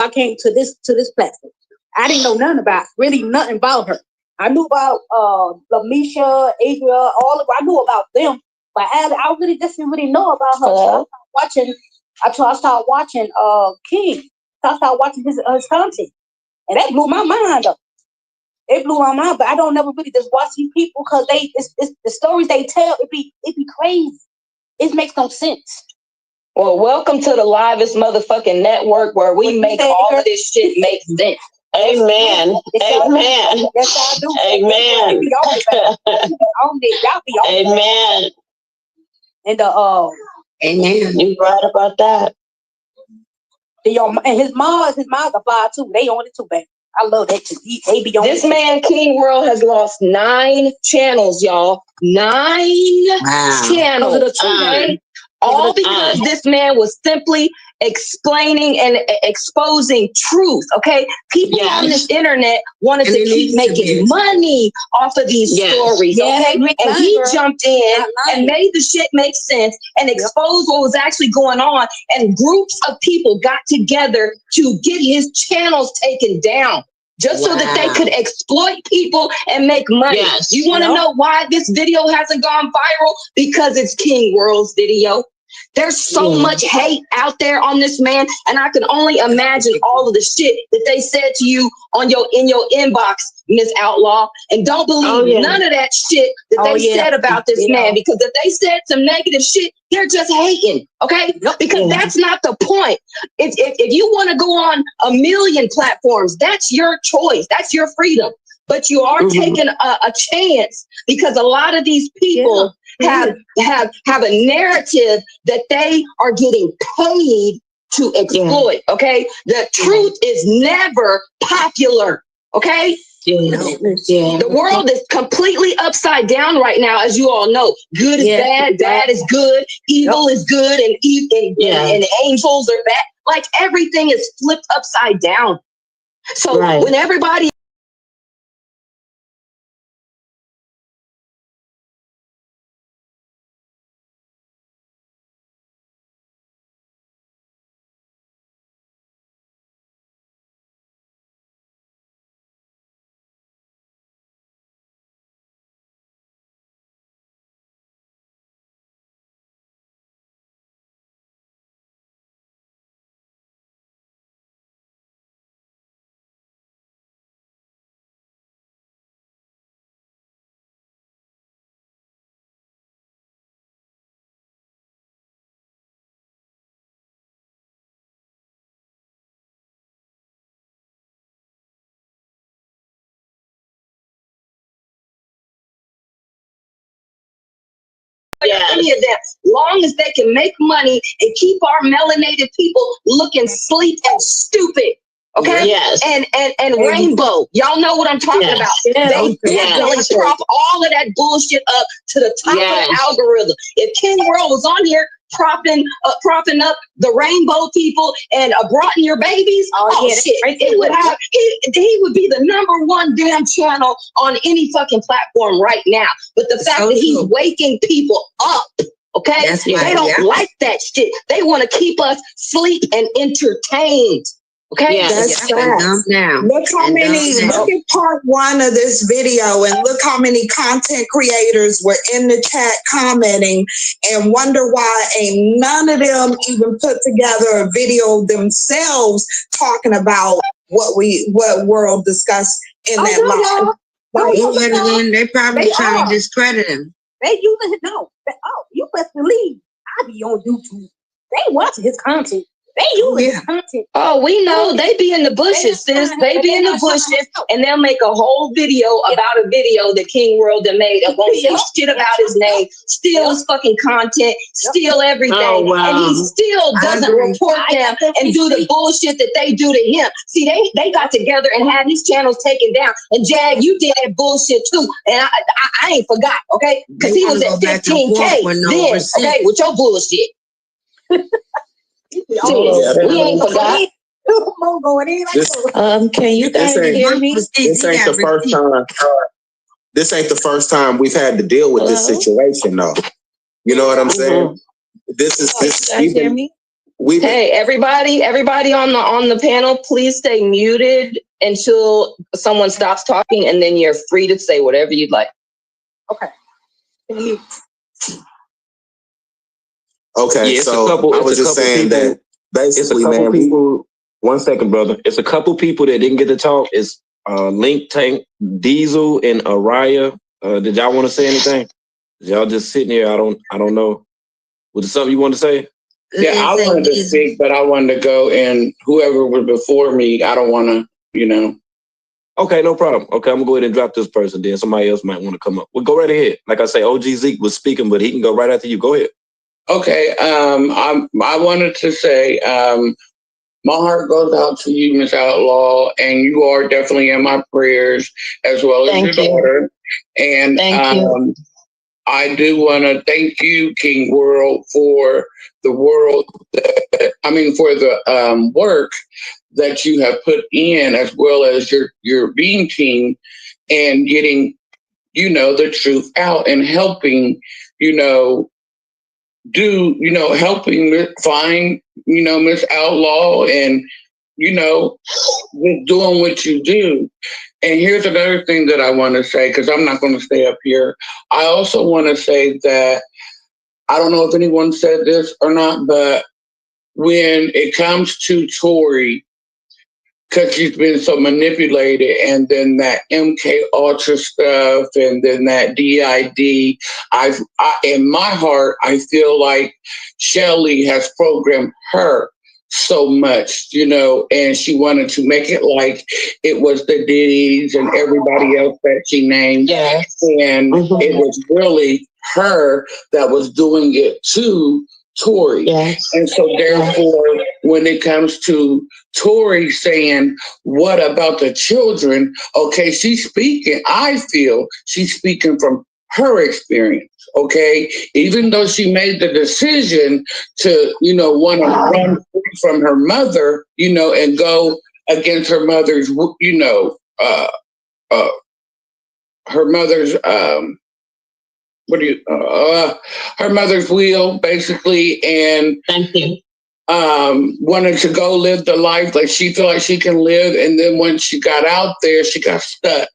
I came to this platform. I didn't know nothing about her. I knew about Lamisha, Adria, all of. I knew about them, but I really just didn't really know about her. So I started watching King. So I started watching his content, and that blew my mind up. It blew my mind, but I don't never really just watch these people because it's the stories they tell. It be crazy. It makes no sense. Well, welcome to the livest motherfucking network where we make all of this shit make sense. Amen. Amen. Yes, I do. Amen. Y'all be on Amen. And Amen. You right about that. And his mom's a fly too. They on it too, baby. I love that too. They be on this man, King World, has lost 9 channels, y'all. 9 channels. All because this man was simply explaining and exposing truth, okay? People on this internet wanted to keep making money off of these stories, okay? And he jumped in and made the shit make sense and exposed what was actually going on. And groups of people got together to get his channels taken down. Just so that they could exploit people and make money. Yes. You want to know why this video hasn't gone viral? Because it's King World's video. There's so much hate out there on this man, and I can only imagine all of the shit that they said to you in your inbox, Miss Outlaw. And don't believe none of that shit that they said about this man, because if they said some negative shit, they're just hating, okay? Because that's not the point. If you want to go on a million platforms, that's your choice. That's your freedom. But you are taking a chance because a lot of these people have a narrative that they are getting paid to exploit, okay? The truth is never popular, okay? The world is completely upside down right now, as you all know. Good is bad, bad is good, evil is good, and angels are bad. Like everything is flipped upside down. So when everybody any of that, long as they can make money and keep our melanated people looking sleek and stupid, okay? Yes. And rainbow, y'all know what I'm talking about. They really prop all of that bullshit up to the top of the algorithm. If King World was on here propping up the rainbow people and brought in your babies, shit, it would have he would be the #1 damn channel on any fucking platform right now. But the fact that he's waking people up, okay, they don't like that shit. They want to keep us sleep and entertained. Okay, that's now. Look how many. Look at part 1 of this video, and look how many content creators were in the chat commenting, and wonder why ain't none of them even put together a video themselves talking about what World discussed in that live. They probably trying to discredit him. They using it. You best believe I be on YouTube. They watching his content. They use content. Oh, we know they be in the bushes, sis. They be in the bushes, and they'll make a whole video about a video that King World had made and won't say shit about his name, steal his fucking content, steal everything, and he still doesn't report them and do the bullshit that they do to him. See, they got together and had these channels taken down. And Jag, you did that bullshit too, and I ain't forgot, okay? Because he was at 15K then, okay, with your bullshit. We ain't forgot. Can you guys hear me? This ain't the first time. This ain't the first time we've had to deal with this situation, though. You know what I'm saying? This is hear me? Hey, everybody on the panel, please stay muted until someone stops talking, and then you're free to say whatever you'd like. Okay. Okay, Yeah, so I was just saying that basically, man. People, 1 second, brother. It's a couple people that didn't get to talk. It's Link Tank, Diesel, and Araya. Did y'all want to say anything? Y'all just sitting here. I don't know. Was there something you want to say? Yeah, I wanted to speak, but I wanted to go, and whoever was before me, I don't want to, Okay, no problem. Okay, I'm gonna go ahead and drop this person. Then somebody else might want to come up. Well, go right ahead. Like I say, OG Zeke was speaking, but he can go right after you. Go ahead. Okay, I wanted to say, my heart goes out to you, Miss Outlaw, and you are definitely in my prayers, as well as your daughter. And I do want to thank you, King World, for the work that you have put in, as well as your being team, and getting, the truth out and helping, helping find, Miss Outlaw, and, doing what you do. And here's another thing that I want to say, because I'm not going to stay up here. I also want to say that I don't know if anyone said this or not, but when it comes to Tory, because she's been so manipulated, and then that MK Ultra stuff, and then that DID, in my heart, I feel like Shelly has programmed her so much, and she wanted to make it like it was the Diddy's and everybody else that she named. Yes. And it was really her that was doing it to Tory. Yes. And so therefore, when it comes to Tory saying, what about the children? Okay, she's speaking, I feel she's speaking from her experience. Okay, even though she made the decision to, want to run free from her mother, and go against her mother's, her mother's, her mother's will, basically, and thank you. Wanted to go live the life like she felt like she can live, and then when she got out there, she got stuck,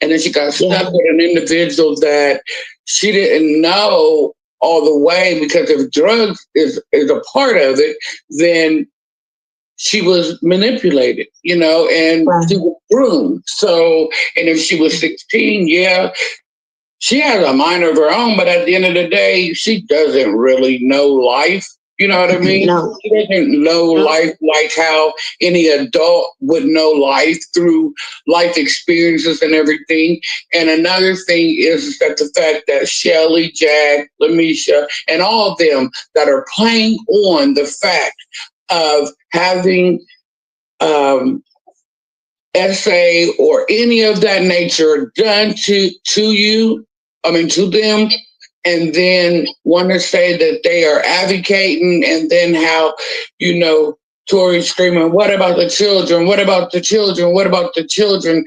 and then she got stuck with an individual that she didn't know all the way, because if drugs is a part of it, then she was manipulated, and she was groomed. So, and if she was 16, she has a mind of her own, but at the end of the day, she doesn't really know life. You know what I mean? No. She doesn't know life like how any adult would know life, through life experiences and everything. And another thing is that the fact that Shelly, Jack, Lamisha, and all of them that are playing on the fact of having essay or any of that nature done to them, and then want to say that they are advocating, and then how, Tory screaming, what about the children? What about the children? What about the children?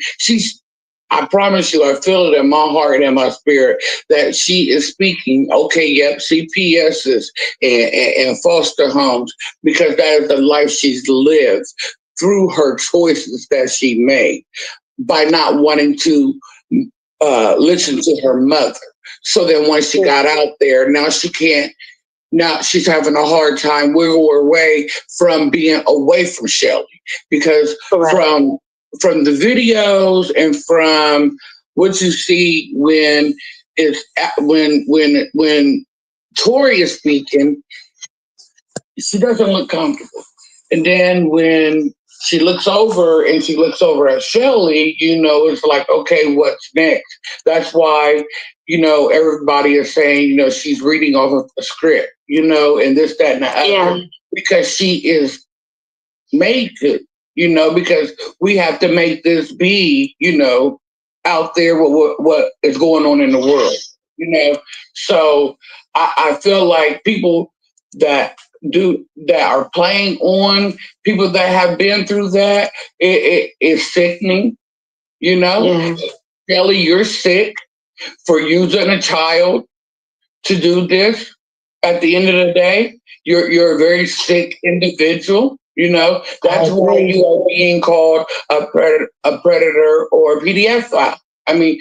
I promise you, I feel it in my heart and in my spirit that she is speaking, CPSs and foster homes, because that is the life she's lived through her choices that she made by not wanting to listen to her mother. So then once she got out there, now she's having a hard time wiggle her way from being away from Shelly, because from the videos and from what you see when Tory is speaking, she doesn't look comfortable. And then when she looks over at Shelly, it's like, okay, what's next? That's why, everybody is saying, she's reading off of a script, and this, that, and the other, because she is made to, because we have to make this be, out there with what is going on in the world, So I feel like people that are playing on people that have been through that, it is sickening, Kelly, you're sick for using a child to do this. At the end of the day, You're a very sick individual. You know, that's why you are being called a predator, or a PDF. I mean,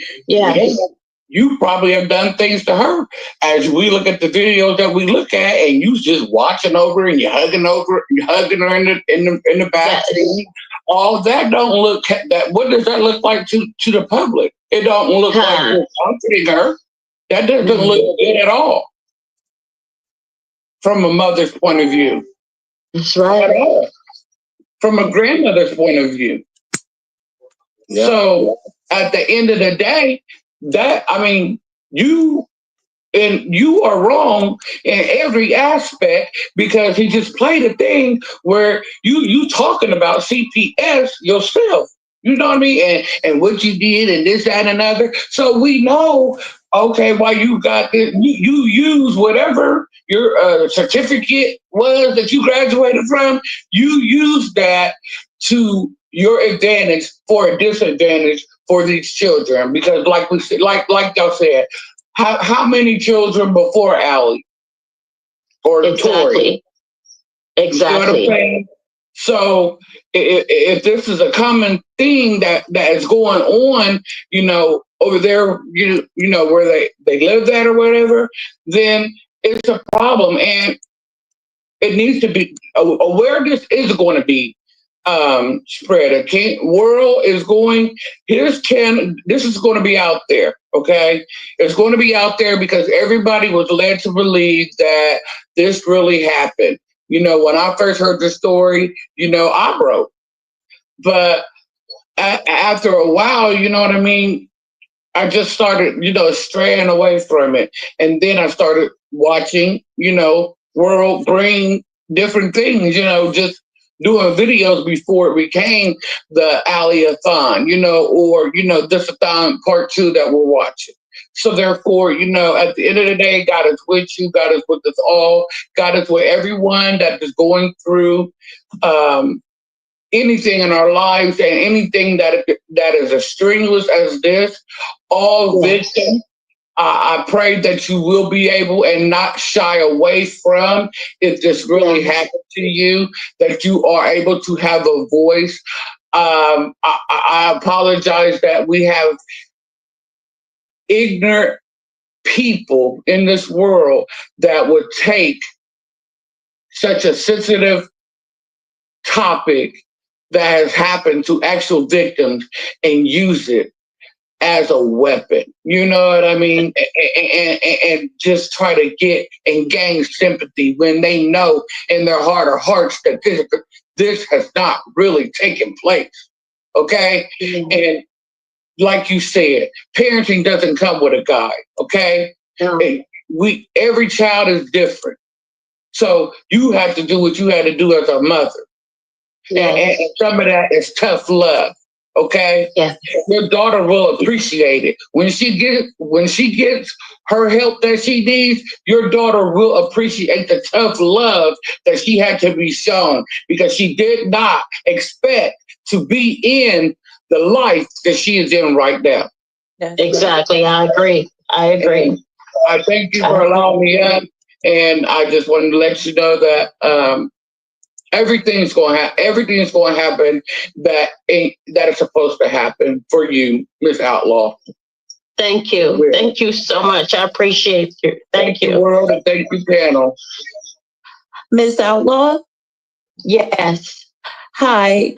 you probably have done things to her. As we look at the videos that we look at, and you just watching over and you're hugging her in the bathroom. All that don't look that. What does that look like to the public? It don't look like you're comforting her. That doesn't look good at all from a mother's point of view. That's right. At all. From a grandmother's point of view. Yeah. So at the end of the day, you are wrong in every aspect, because he just played a thing where you talking about CPS yourself. You know what I mean? And what you did and this, that, and another. So we know, okay, why you got this. You use whatever your certificate was that you graduated from. You use that to your advantage for a disadvantage for these children. Because like we said, like y'all said, how many children before Allie or Tori? Exactly. You know what I'm saying? So if this is a common thing that is going on, you know, over there, you know, where they live at or whatever, then it's a problem, and it needs to be awareness is going to be spread. World is going. This is going to be out there. Okay, it's going to be out there because everybody was led to believe that this really happened. You know, when I first heard the story, you know, I broke. But after a while, you know what I mean, I just started, you know, straying away from it. And then I started watching, you know, World bring different things, you know, just doing videos before it became the Allie-a-thon, you know, or, you know, this-a-thon part 2 that we're watching. So therefore, you know, at the end of the day, God is with you. God is with us all. God is with everyone that is going through anything in our lives, and anything that is as strenuous as this. All victims, I pray that you will be able and not shy away from, if this really happened to you, that you are able to have a voice. I apologize that we have ignorant people in this world that would take such a sensitive topic that has happened to actual victims and use it as a weapon. You know what I mean? And just try to get and gain sympathy when they know in their heart of hearts that this has not really taken place. Okay? Mm-hmm. And like you said, parenting doesn't come with a guide. Okay? No. Every child is different. So you have to do what you had to do as a mother. Yes. And some of that is tough love. Okay? Yes. Your daughter will appreciate it. When she gets her help that she needs, your daughter will appreciate the tough love that she had to be shown, because she did not expect to be in the life that she is in right now. Exactly. I agree. And I thank you for allowing me up, and I just wanted to let you know that everything's going to happen that is supposed to happen for you, Miss Outlaw. Thank you. Yeah. Thank you so much. I appreciate you. Thank you. World, and thank you, panel. Miss Outlaw? Yes. Hi.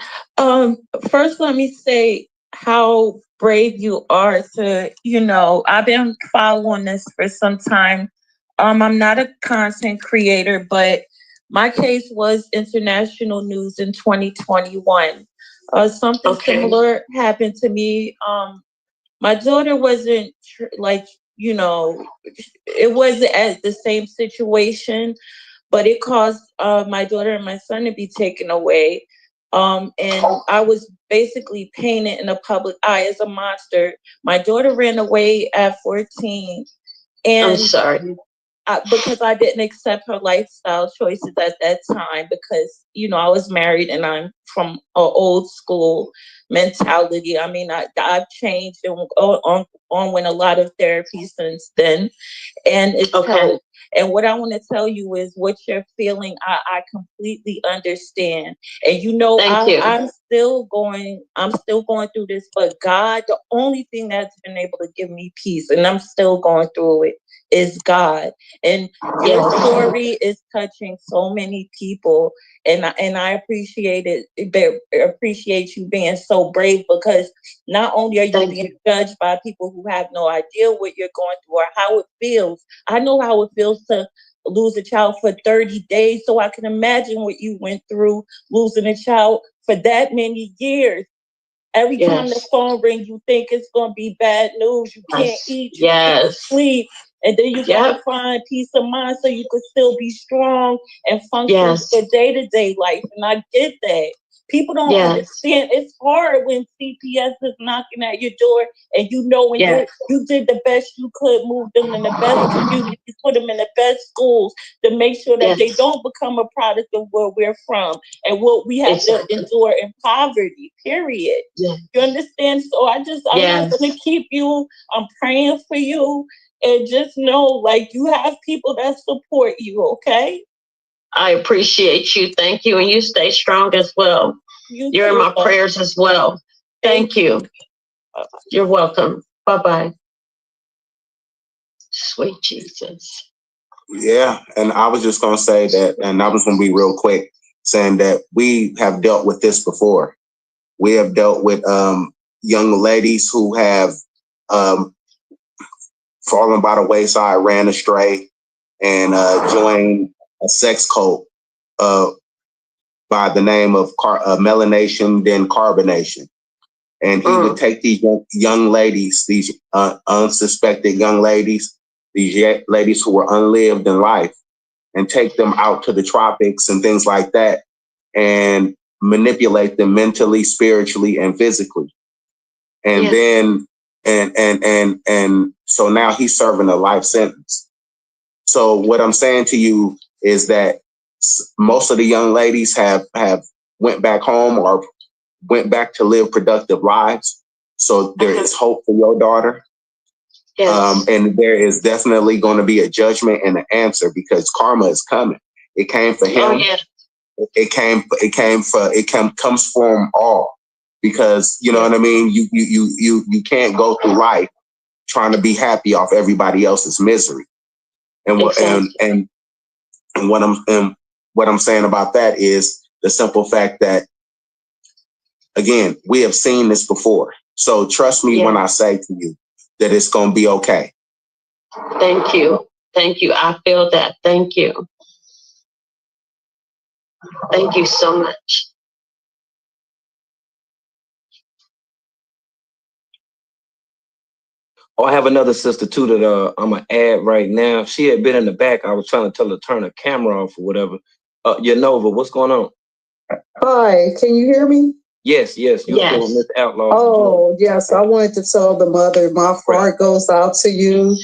First, let me say how brave you are to, you know, I've been following this for some time. I'm not a content creator, but my case was international news in 2021. Something similar happened to me. My daughter wasn't like, you know, it wasn't as the same situation, but it caused my daughter and my son to be taken away. And I was basically painted in the public eye as a monster. My daughter ran away at 14. And I'm sorry. because I didn't accept her lifestyle choices at that time, because, you know, I was married and I'm from an old school mentality. I mean, I've changed and on went a lot of therapy since then. And it's helped. And what I want to tell you is what you're feeling, I completely understand. And you know, I'm still going through this, but God, the only thing that's been able to give me peace, and I'm still going through it, is God. And your story is touching so many people. And I appreciate it. Appreciate you being so brave, because not only are you being judged by people who have no idea what you're going through or how it feels. I know how it feels to lose a child for 30 days. So I can imagine what you went through losing a child for that many years. Every time the phone rings, you think it's going to be bad news. You can't eat, you can't sleep. And then you got to find peace of mind so you could still be strong and function for day-to-day life. And I get that. People don't understand. It's hard when CPS is knocking at your door and you know when you did the best you could, move them in the best communities, put them in the best schools to make sure that they don't become a product of where we're from and what we have to endure in poverty, period. You understand? So I'm not going to keep you. I'm praying for you. And just know, like, you have people that support you, okay? I appreciate you. Thank you. And you stay strong as well. You're in my prayers as well. Thank you. You're welcome. Bye-bye. Sweet Jesus. Yeah. And I was just going to say that, and I was going to be real quick, saying that we have dealt with this before. We have dealt with young ladies who have fallen by the wayside, ran astray, and joined a sex cult by the name of melanation, then carbonation. And he would take these young ladies, these unsuspected young ladies, these ladies who were unlived in life, and take them out to the tropics and things like that, and manipulate them mentally, spiritually, and physically. And then, and so now he's serving a life sentence. So what I'm saying to you is that most of the young ladies have went back home or went back to live productive lives. So there is hope for your daughter. And there is definitely going to be a judgment and an answer, because karma is coming. It came for him. It comes for them all, because you know what I mean? You can't go through life trying to be happy off everybody else's misery. And what I'm saying about that is the simple fact that, again, we have seen this before. So trust me when I say to you that it's going to be okay. Thank you. Thank you. I feel that. Thank you. Thank you so much. Oh, I have another sister too that I'm gonna add right now. She had been in the back. I was trying to tell her to turn her camera off or whatever. Yanova, what's going on? Hi, can you hear me? Yes. You're Miss Outlaw. Oh, yes. I wanted to tell the mother my heart goes out to you.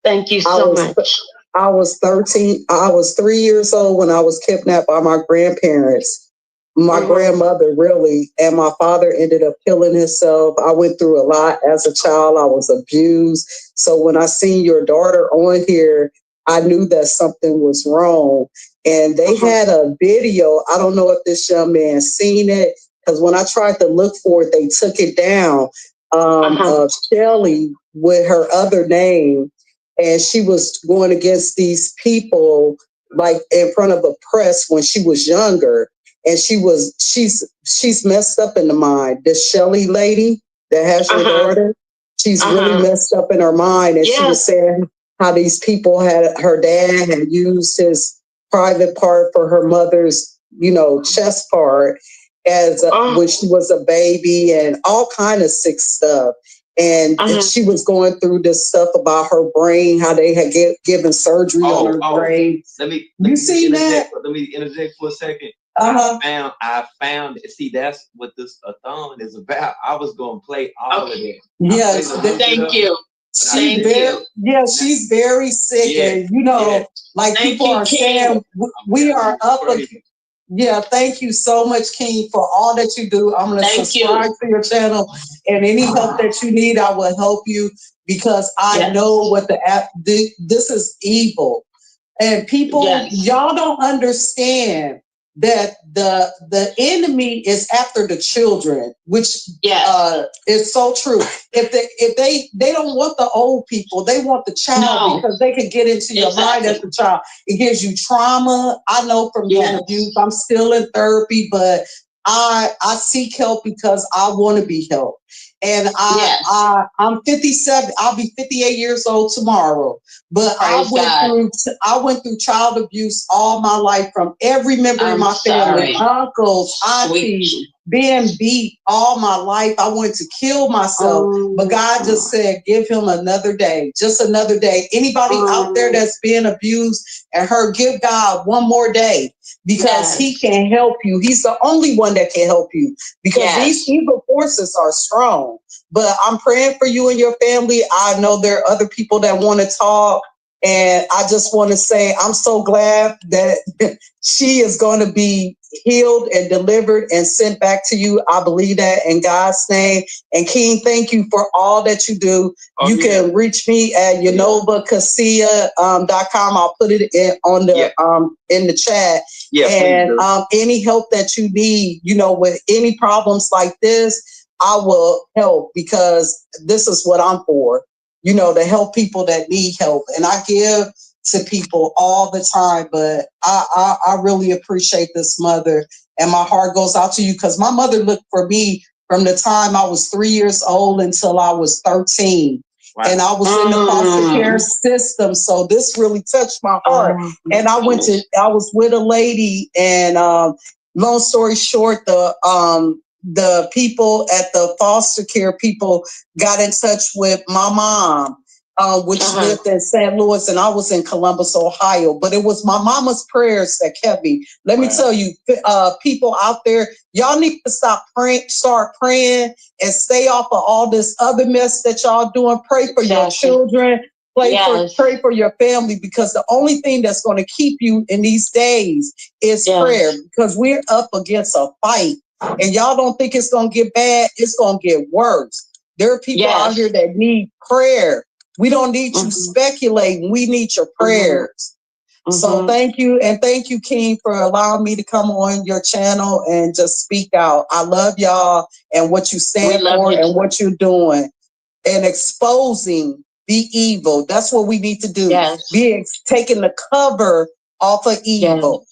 Thank you so much. I was 13. I was 3 years old when I was kidnapped by my grandparents. My grandmother, really, and my father ended up killing himself. I went through a lot as a child. I was abused. So when I seen your daughter on here, I knew that something was wrong. And they had a video. I don't know if this young man seen it, because when I tried to look for it, they took it down. Of Shelly with her other name, and she was going against these people like in front of the press when she was younger. And she's messed up in the mind. This Shelly lady that has your daughter, she's really messed up in her mind. And she was saying how these people her dad had used his private part for her mother's, chest part as when she was a baby, and all kind of sick stuff. And she was going through this stuff about her brain, how they had given surgery on her brain. Let me see that? Let me interject for a second. I found it. See, that's what this a thon is about. I was gonna play all of it. Yes, thank you. Thank you. Yeah, she's very sick, and like Thank people you, are King. saying, we are up. Yeah, thank you so much, King, for all that you do. I'm going to subscribe to your channel, and any help that you need, I will help you, because I know what this is evil. And people, y'all don't understand that the enemy is after the children, which is so true. If they don't want the old people, they want the child, because they can get into your mind as a child. It gives you trauma. I know from being abused. I'm still in therapy, but I seek help because I want to be helped. And I'm 57. I'll be 58 years old tomorrow. But I went through child abuse all my life from every member of my family, uncles, aunties, being beat all my life. I wanted to kill myself, but God just said, give him another day, just another day. Anybody out there that's being abused and hurt, give God one more day, because he can help you. He's the only one that can help you, because these evil forces are strong. But I'm praying for you and your family. I know there are other people that want to talk. And I just want to say, I'm so glad that she is going to be healed and delivered and sent back to you. I believe that in God's name. And King, thank you for all that you do. You can reach me at YanovaCasilla.com. I'll put it in the chat. And any help that you need, with any problems like this, I will help, because this is what I'm for. To help people that need help. And I give to people all the time, but I really appreciate this, mother. And my heart goes out to you, because my mother looked for me from the time I was 3 years old until I was 13. Wow. And I was in the foster care system. So this really touched my heart. And I was with a lady, and long story short, the people at the foster care people got in touch with my mom, which lived in St. Louis, and I was in Columbus, Ohio. But it was my mama's prayers that kept me. Let me tell you, people out there, y'all need to start praying, and stay off of all this other mess that y'all doing. Pray for your children. Pray for your family, because the only thing that's going to keep you in these days is prayer, because we're up against a fight. And y'all don't think it's going to get bad. It's going to get worse. There are people out here that need prayer. We don't need you speculating. We need your prayers. So thank you. And thank you, King, for allowing me to come on your channel and just speak out. I love y'all and what you stand for and what you're doing, and exposing the evil. That's what we need to do. Taking the cover off of evil.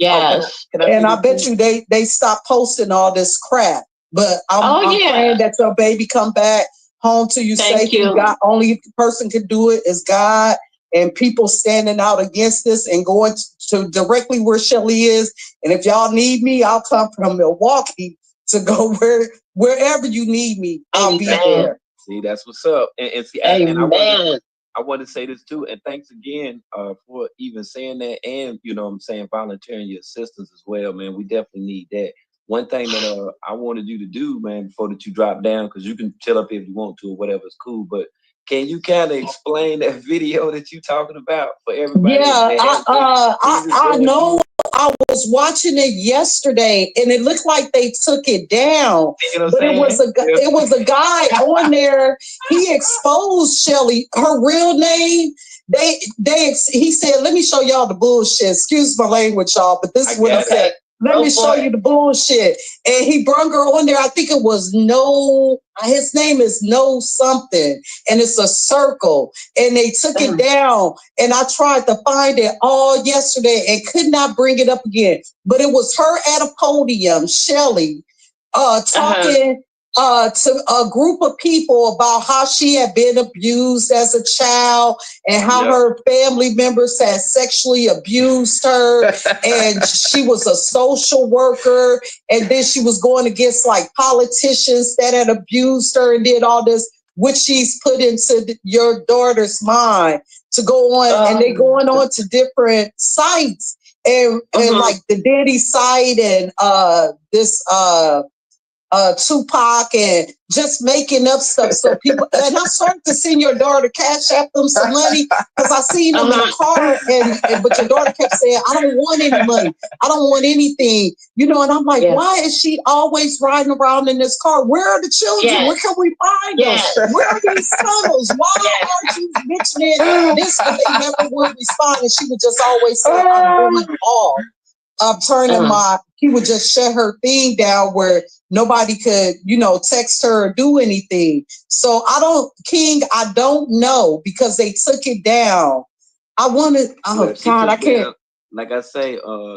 Okay. And I bet you they stopped posting all this crap. But I'm praying that your baby come back home to you safe. God, only person can do it is God, and people standing out against this and going to directly where Shelly is. And if y'all need me, I'll come from Milwaukee to go wherever you need me. I'll be there. See, that's what's up. And see, and I want to say this too, and thanks again for even saying that, and volunteering your assistance as well, man. We definitely need that. One thing that I wanted you to do, man, before that you drop down, because you can chill up if you want to or whatever, is cool. But can you kind of explain that video that you talking about for everybody? Yeah, I know. I was watching it yesterday, and it looked like they took it down. But it was a guy on there. He exposed Shelly, her real name. He said, "Let me show y'all the bullshit." Excuse my language, y'all, but this is what he said. Let me show you the bullshit. And he brung her on there. I think it was his name is No something. And it's a circle. And they took it down. And I tried to find it all yesterday and could not bring it up again. But it was her at a podium, Shelly, talking to a group of people about how she had been abused as a child and how her family members had sexually abused her. And she was a social worker. And then she was going against like politicians that had abused her and did all this, which she's put into your daughter's mind to go on. And they going on to different sites and like the Diddy site and this Tupac and just making up stuff. So people, and I started to send your daughter cash app them some money because I seen them in the car, but your daughter kept saying, I don't want any money. I don't want anything. You know, and I'm like, why is she always riding around in this car? Where are the children? Where can we find them? Where are these tunnels? Why aren't you mentioning this? But they never would respond. And she would just always say, I'm really off. He would just shut her thing down where nobody could, you know, text her or do anything. So I don't know because they took it down. I wanted, I can't. Like I say,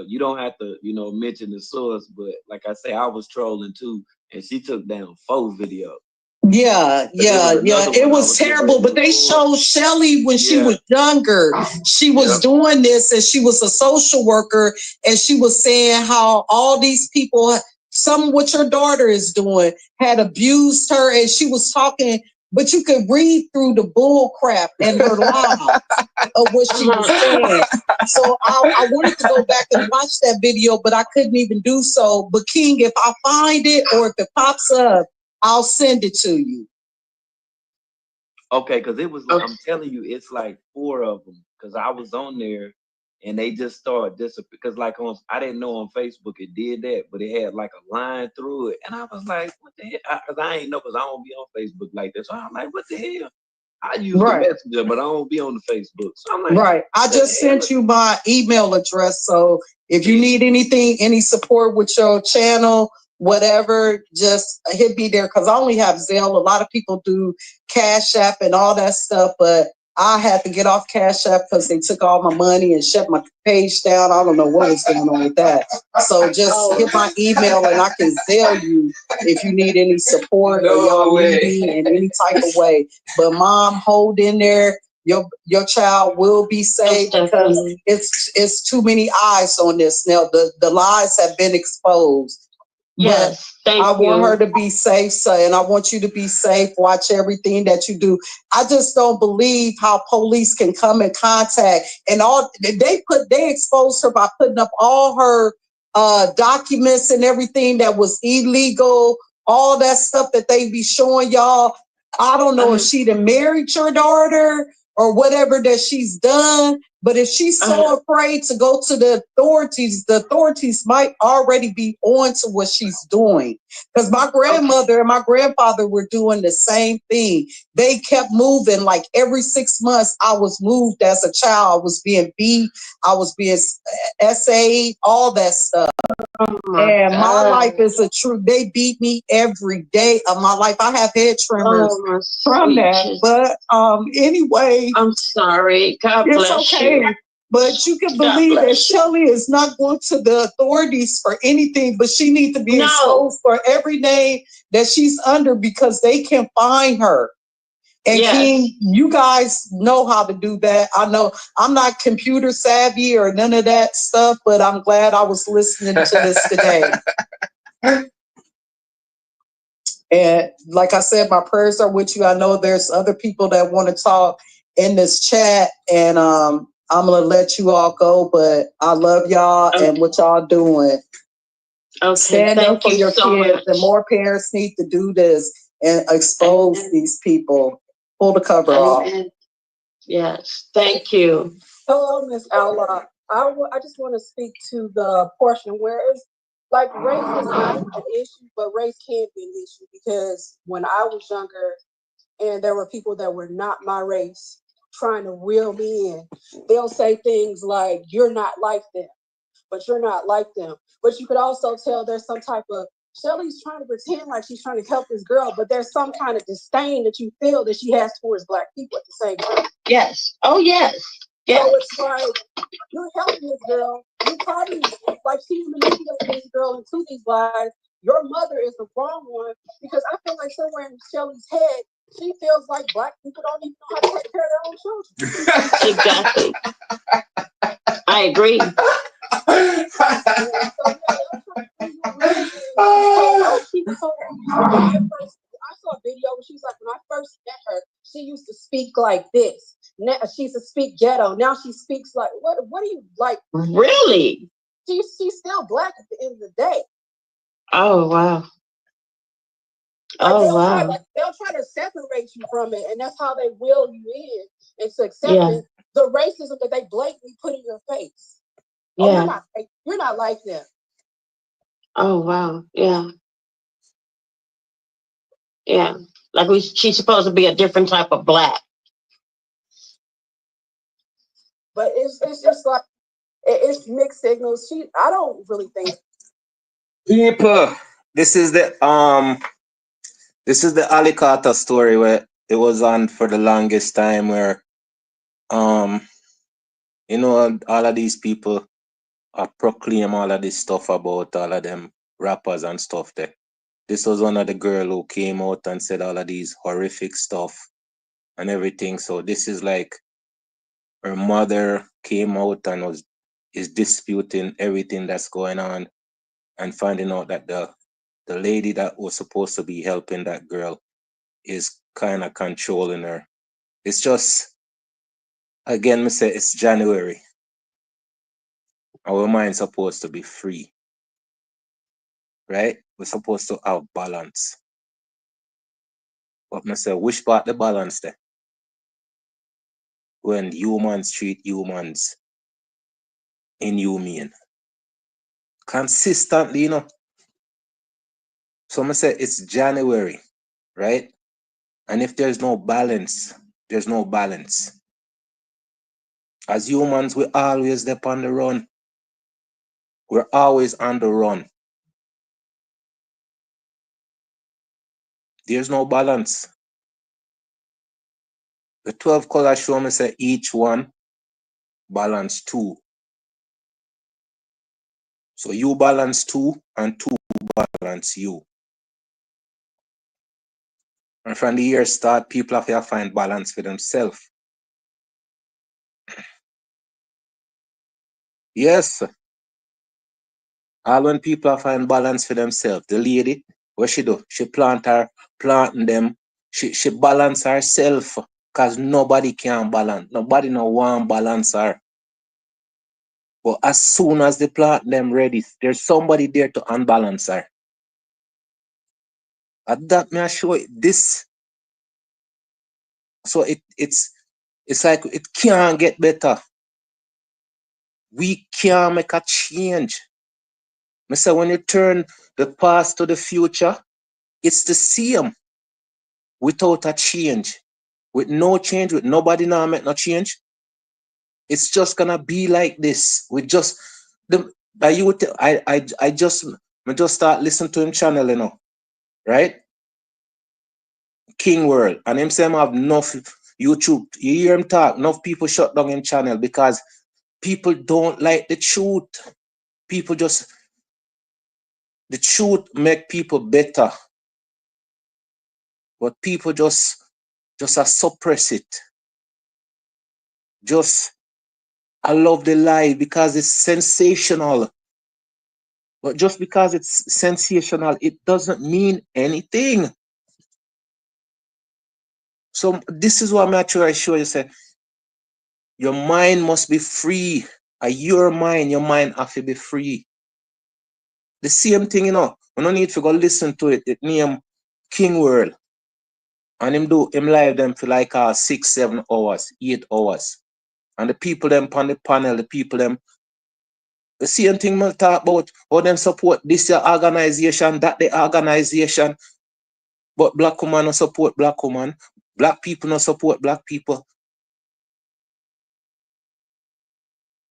you don't have to, you know, mention the source, but like I say, I was trolling too, and she took down 4 videos. Yeah. It was terrible, but they showed Shelly when she was younger. She was doing this, and she was a social worker, and she was saying how all these people, some of what your daughter is doing, had abused her, and she was talking, but you could read through the bull crap in her lies of what she was saying. So I wanted to go back and watch that video, but I couldn't even do so. But King, if I find it or if it pops up, I'll send it to you. Okay, because it was, I'm telling you, it's like 4 of them. Because I was on there and they just started disappearing. Because like I didn't know on Facebook it did that, but it had like a line through it. And I was like, what the hell? Because I ain't know, because I don't be on Facebook like that. So I'm like, what the hell? I use the Messenger, but I don't be on the Facebook. So I'm like, I just sent you my email address. So if you need anything, any support with your channel, whatever, just hit me there, because I only have Zelle. A lot of people do Cash App and all that stuff, but I had to get off Cash App because they took all my money and shut my page down. I don't know what was going on with that. So just hit my email and I can Zelle you if you need any support or y'all need me in any type of way. But Mom, hold in there. Your child will be safe because it's too many eyes on this now. The lies have been exposed. Yes, I want her to be safe, and I want you to be safe. Watch everything that you do. I just don't believe how police can come in contact and all they exposed her by putting up all her documents and everything that was illegal, all that stuff that they be showing y'all. I don't know if she done married your daughter or whatever that she's done. But if she's so afraid to go to the authorities might already be on to what she's doing. Because my grandmother and my grandfather were doing the same thing. They kept moving. Like every 6 months, I was moved as a child. I was being beat. I was being essayed, all that stuff. My life is a truth. They beat me every day of my life. I have head tremors from that. But anyway, I'm sorry. God bless you. But you can believe that Shelly is not going to the authorities for anything, but she needs to be exposed for every name that she's under because they can find her. And King, you guys know how to do that. I know I'm not computer savvy or none of that stuff, but I'm glad I was listening to this today. And like I said, my prayers are with you. I know there's other people that want to talk in this chat, and I'm going to let you all go, but I love y'all and what y'all doing. Stand up for your kids, and more parents need to do this and expose these people. Pull the cover off. Yes, thank you. Hello, Miss Ella. I just want to speak to the portion where it's like race is not an issue, but race can be an issue because when I was younger and there were people that were not my race trying to reel me in, they'll say things like, you're not like them, but you're not like them. But you could also tell there's some type of, Shelly's trying to pretend like she's trying to help this girl, but there's some kind of disdain that you feel that she has towards Black people at the same time. Yes. Oh, yes. Yes. So it's like, you're helping this girl. You probably, like, she's manipulating this girl into these lies. Your mother is the wrong one because I feel like somewhere in Shelly's head, she feels like Black people don't even know how to take care of their own children. Exactly. I agree. I saw a video where she was like, when I first met her, she used to speak like this. Now she used to speak ghetto. Now she speaks like what do you like? Really? She's still Black at the end of the day. Oh wow. they'll try to separate you from it, and that's how they will you in into accepting the racism that they blatantly put in your face. Oh, you're not like them. Oh wow, yeah. Yeah. Like she's supposed to be a different type of black. But it's just like it's mixed signals. I don't really think people. This is the Ali Carter story where it was on for the longest time where you know, all of these people proclaim all of this stuff about all of them rappers and stuff there. This was one of the girl who came out and said all of these horrific stuff and everything. So this is like her mother came out and is disputing everything that's going on and finding out that the lady that was supposed to be helping that girl is kind of controlling her. It's just, again, me say it's January. Our mind's supposed to be free, right? We're supposed to have balance. But me say, which part the balance there? When humans treat humans inhumane. Consistently, you know. So me say it's January, right? And if there's no balance, there's no balance. As humans, we always step on the run. We're always on the run. There's no balance. The 12 colors show me say each one balance 2. So you balance 2 and 2 balance you. And from the year start, people have to find balance for themselves. Yes. All when people have find balance for themselves, the lady, what she do? She planting them. She balance herself because nobody can balance. Nobody no want balance her. But as soon as the plant them ready, there's somebody there to unbalance her. At that may I show it this. So it's like it can't get better. We can't make a change. I say when you turn the past to the future, it's the same without a change. With no change, with nobody now make no change. It's just gonna be like this. We just I just start listening to him channel, you know, right? King World, and him say him have enough YouTube. You hear him talk, enough people shut down him channel because people don't like the truth. People just the truth make people better, but people just suppress it. I love the lie because it's sensational. But just because it's sensational, it doesn't mean anything. So this is what I'm trying to show you. Say, your mind must be free. Your mind have to be free. The same thing, you know. We don't need to go listen to it. It name King World. And him live them for like 6, 7 hours, 8 hours. And the people them on the panel, the people them, the same thing we'll talk about how them support this organization, that the organization. But black woman no support black woman. Black people no support black people.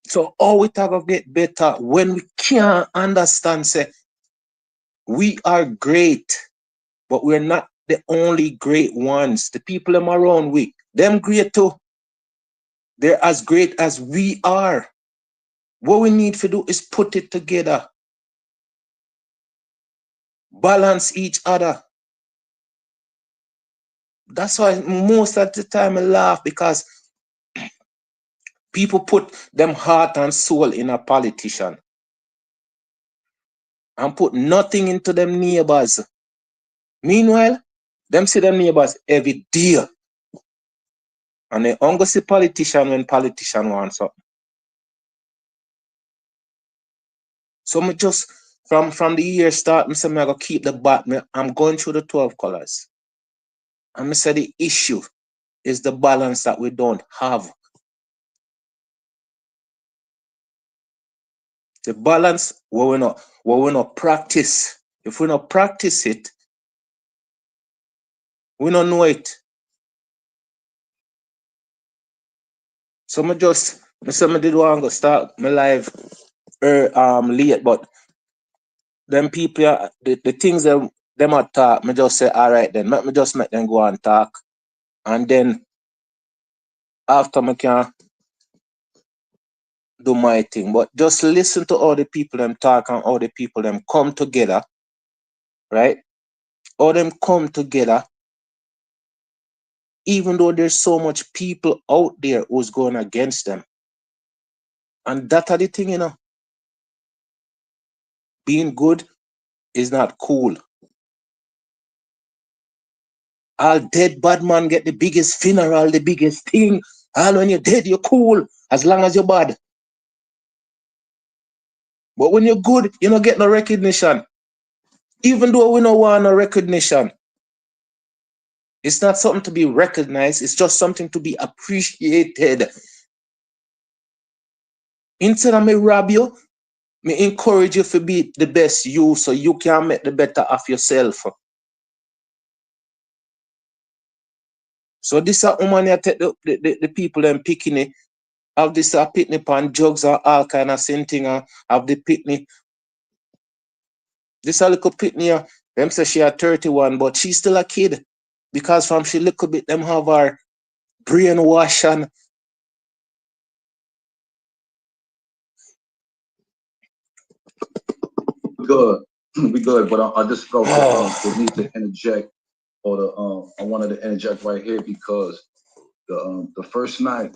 So how we talk of get better when we can't understand, say, we are great, but we're not the only great ones. The people them around we, them great too. They're as great as we are. What we need to do is put it together. Balance each other. That's why most of the time I laugh, because people put them heart and soul in a politician and put nothing into them neighbors. Meanwhile, them see them neighbors every day. And they only see politician when politician wants something. So me just From the year start, I say I'm gonna keep the bat. I'm going through the 12 colors. And I say the issue is the balance that we don't have. The balance where we not practice. If we not practice it, we don't know it. So I did want to start my live late, but them people, the things them are talk, me just say, all right then, me just make them go and talk. And then after me can do my thing. But just listen to all the people them talk and all the people them come together, right? All them come together, even though there's so much people out there who's going against them. And that are the thing, you know. Being good is not cool. All dead bad man get the biggest funeral, the biggest thing. All when you're dead, you're cool, as long as you're bad. But when you're good, you don't get no recognition. Even though we don't want no recognition. It's not something to be recognized, it's just something to be appreciated. Instead of me rob you, me encourage you to be the best you so you can make the better of yourself. So this a woman here take the people them picking it. Have this a picnic on drugs or all kind of same thing have the picnic. This a little picnic, them say she a 31, but she's still a kid. Because from she little bit, them have her brainwash and good. We good, but I just felt the need to interject, or I wanted to interject right here because the first night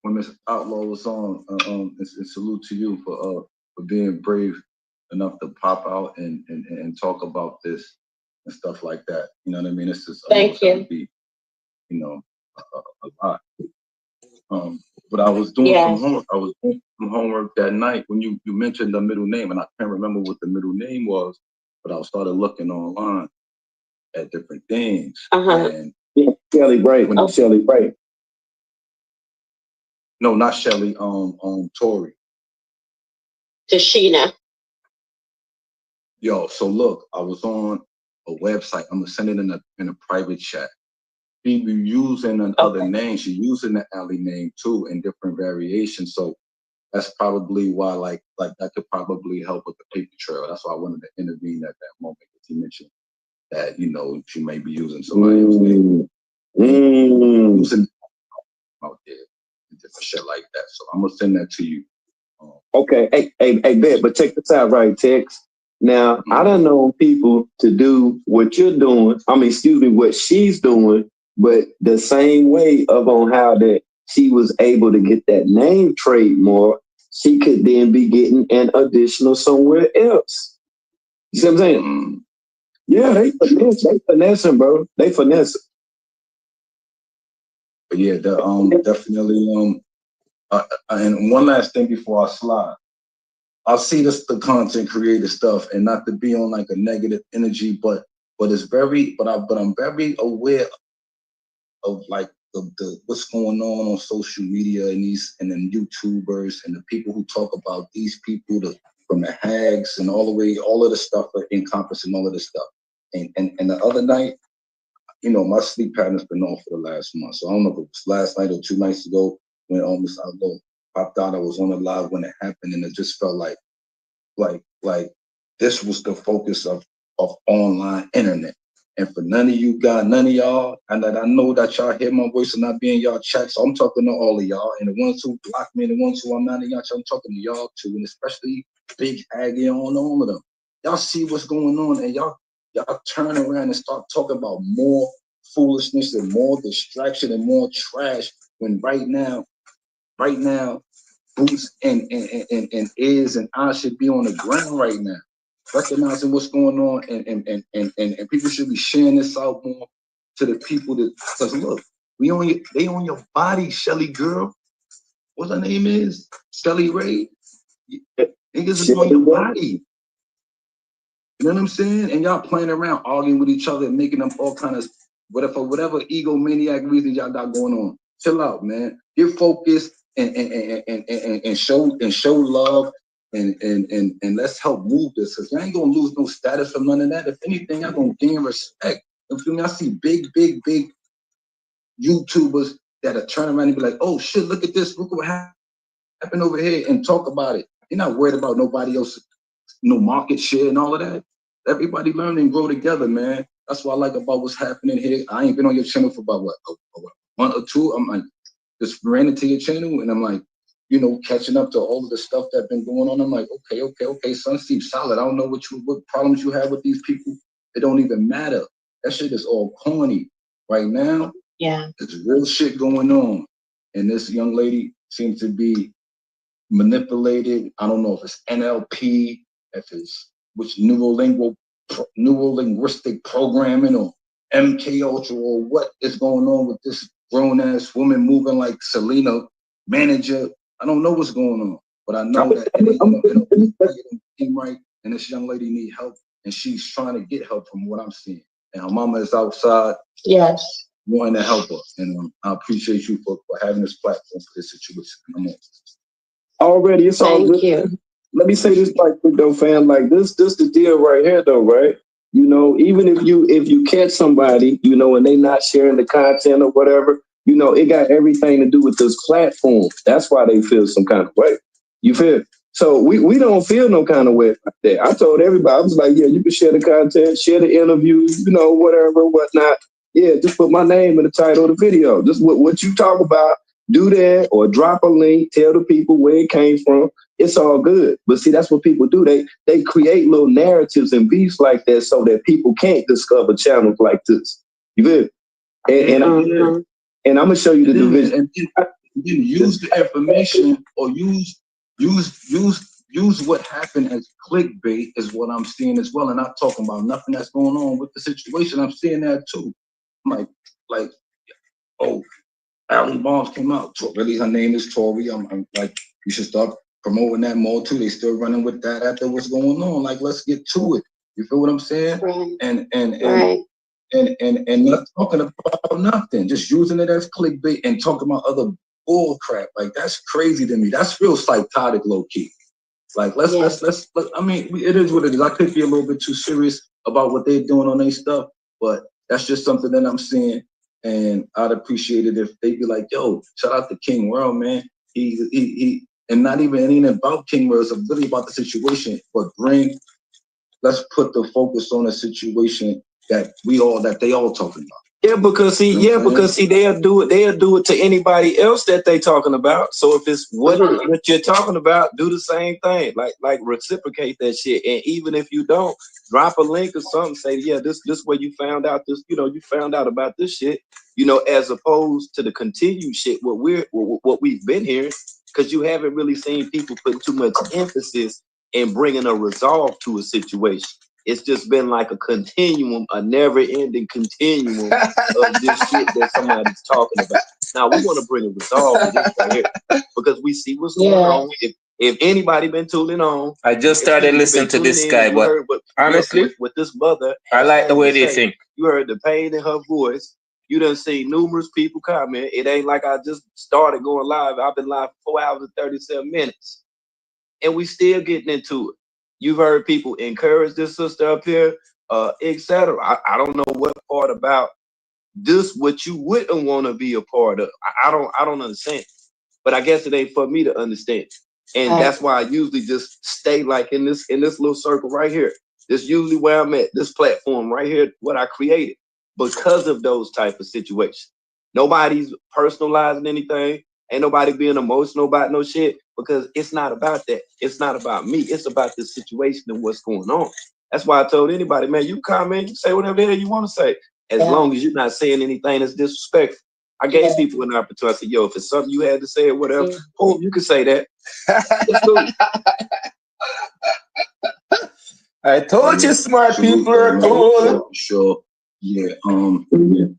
when Miss Outlaw was on, and salute to you for being brave enough to pop out and talk about this and stuff like that. You know what I mean? It's just Thank you. be, you know, a lot. But I was doing some homework. I was doing some homework that night when you mentioned the middle name, and I can't remember what the middle name was, but I started looking online at different things. And Shelly Bray. Shelly Bray. No, not Shelly. Tori. Tashina. Yo, so look, I was on a website. I'm gonna send it in a private chat. She be using another name. She using the alley name too in different variations. So that's probably why, like that could probably help with the paper trail. That's why I wanted to intervene at that moment because you mentioned that, you know, she may be using somebody else's name. Using out there and different shit like that. So I'm gonna send that to you. Okay, hey, Bet, but check this out, right, Tex. Now, I don't know people to do what you're doing. I mean, excuse me, what she's doing, but the same way of on how that she was able to get that name trademark, she could then be getting an additional somewhere else. You see what I'm saying? Yeah, they finessing, bro. They finessing. But yeah, definitely. And one last thing before I slide. I see this the content creator stuff, and not to be on like a negative energy, but it's very, but I'm very aware of like the what's going on social media and then YouTubers and the people who talk about these people, from the hags and all the way, all of the stuff encompassing all of this stuff. And the other night, you know, my sleep pattern's been off for the last month. So I don't know if it was last night or 2 nights ago when Miss Outlaw popped out. I was on the live when it happened, and it just felt like this was the focus of online internet. And for none of y'all, and that I know that y'all hear my voice and not be in y'all chat, so I'm talking to all of y'all, and the ones who block me and the ones who I'm not in y'all chat, I'm talking to y'all too, and especially Big Aggie on all of them. Y'all see what's going on, and y'all turn around and start talking about more foolishness and more distraction and more trash, when right now, Boots and Iz and I should be on the ground right now, recognizing what's going on, and people should be sharing this out more to the people that, because look, they on your body, Shelly girl. What her name is? Shelly Ray. Niggas is on your body. You know what I'm saying? And y'all playing around, arguing with each other, and making them all kind of whatever egomaniac reasons y'all got going on. Chill out, man. Get focused and show love and let's help move this. Cause y'all ain't gonna lose no status from none of that. If anything, y'all gonna gain respect. You feel me? I see big YouTubers that are turning around and be like, oh shit, look at this, look what happened over here, and talk about it. You're not worried about nobody else, no market share and all of that. Everybody learn and grow together, man. That's what I like about what's happening here. I ain't been on your channel for about what, one or two. I'm like, just ran into your channel and I'm like, you know, catching up to all of the stuff that's been going on. I'm like, okay, son, seems solid. I don't know what problems you have with these people. It don't even matter. That shit is all corny. Right now, there's real shit going on. And this young lady seems to be manipulated. I don't know if it's NLP, if it's which neurolinguistic programming or MK Ultra or what is going on with this grown ass woman moving like Selena manager. I don't know what's going on, but I know that it ain't right, and this young lady need help, and she's trying to get help from what I'm seeing. And her mama is outside, wanting to help her, and I appreciate you for having this platform for this situation. Already, it's all good. Let me say this like quick though, fam. Like this the deal right here though, right? You know, even if you catch somebody, you know, and they not sharing the content or whatever, you know, it got everything to do with this platform. That's why they feel some kind of way. You feel? So we don't feel no kind of way like that. I told everybody, I was like, yeah, you can share the content, share the interviews, you know, whatever, whatnot. Yeah, just put my name in the title of the video. Just what you talk about, do that, or drop a link, tell the people where it came from. It's all good. But see, that's what people do. They create little narratives and beefs like that so that people can't discover channels like this. You feel? And I'm gonna show you the division. And then use the information or use what happened as clickbait is what I'm seeing as well. And not talking about nothing that's going on with the situation. I'm seeing that too. I'm like, oh, Alan Barnes came out. Really, her name is Tori. I'm like, you should start promoting that more too. They still running with that after what's going on. Like, let's get to it. You feel what I'm saying? Right. And not talking about nothing, just using it as clickbait and talking about other bull crap. Like, that's crazy to me. That's real psychotic, low key. Like, let's I mean, it is what it is. I could be a little bit too serious about what they're doing on their stuff, but that's just something that I'm seeing. And I'd appreciate it if they'd be like, yo, shout out to King World, man. He and not even it ain't about King World, it's really about the situation. But let's put the focus on a situation that they all talking about. Yeah, because see, they'll do it to anybody else that they talking about. So if it's what you're talking about, do the same thing. Like reciprocate that shit. And even if you don't, drop a link or something, say, yeah, this where you found out this, you know, you found out about this shit, you know, as opposed to the continued shit what we've been hearing, because you haven't really seen people put too much emphasis in bringing a resolve to a situation. It's just been like a continuum, a never-ending continuum of this shit that somebody's talking about. Now we want to bring a resolve to this right here because we see what's going on. If anybody been tuning on, I just started listening to this guy, but honestly, with this mother, I like the way they think. You heard the pain in her voice. You done seen numerous people comment. It ain't like I just started going live. I've been live for 4 hours and 37 minutes, and we still getting into it. You've heard people encourage this sister up here, etc. I don't know what part about this what you wouldn't want to be a part of. I don't understand, but I guess it ain't for me to understand, and that's why I usually just stay like in this little circle right here. This usually where I'm at. This platform right here, what I created because of those type of situations. Nobody's personalizing anything. Ain't nobody being emotional about no shit because it's not about that. It's not about me. It's about the situation and what's going on. That's why I told anybody, man, you comment, you say whatever the hell you want to say, as long as you're not saying anything that's disrespectful. I gave people an opportunity. I said, yo, if it's something you had to say or whatever, boom, you can say that. It's cool. I told you smart people are cool. Sure. Yeah. Keep doing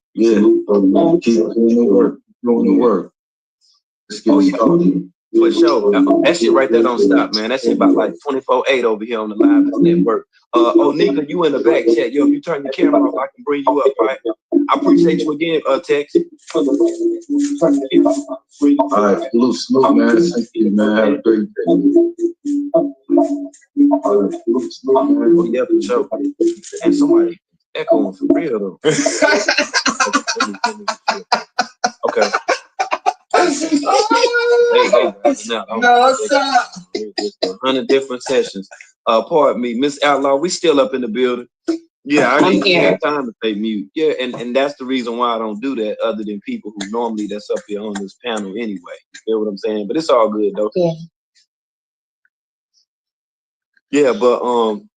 the work. Let's get started. For sure. That shit right there don't stop, man. That shit about like 24/8 over here on the Live Network. Nika, you in the back chat. Yo, if you turn your camera off, I can bring you up, right? I appreciate you again, Tex. All right, salute, man. Thank you, man. Have a great day. Yeah, for sure. And somebody echoing for real though. Okay. No, stop. 100 different sessions. Pardon me, Miss Outlaw, we still up in the building. Yeah, I didn't have time to say mute. Yeah, and that's the reason why I don't do that, other than people who normally that's up here on this panel anyway. You feel what I'm saying? But it's all good though. Yeah. Yeah, but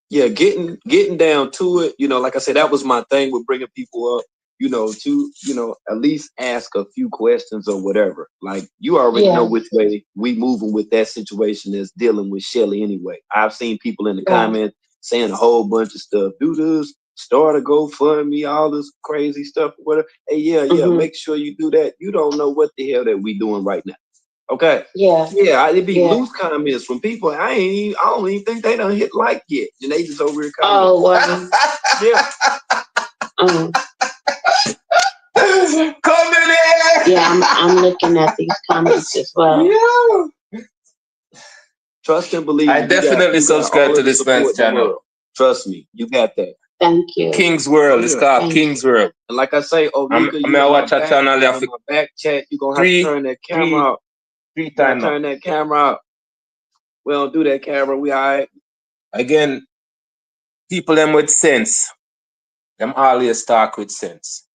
yeah, getting down to it, you know, like I said, that was my thing with bringing people up, you know, to, you know, at least ask a few questions or whatever. Like, you already know which way we moving with that situation that's dealing with Shelly anyway. I've seen people in the comments saying a whole bunch of stuff. Do this, start a GoFundMe, all this crazy stuff, whatever. Hey, yeah, make sure you do that. You don't know what the hell that we doing right now. Okay. Yeah. It'd be loose comments from people. I don't even think they done hit like yet. And they just over here commenting. Oh, wow. Yeah. Come in here. Yeah, I'm looking at these comments as well. Yeah. Trust and believe. I definitely subscribe to this man's channel. Trust me, you got that. Thank you. King's World. It's called King's World. And like I say, Nika, I'm gonna watch a channel. You have to back chat. You're gonna have to turn that camera out. 3 times. Turn that camera out. We don't do that camera. We all right. Again, people them with sense. Them always talk with sense.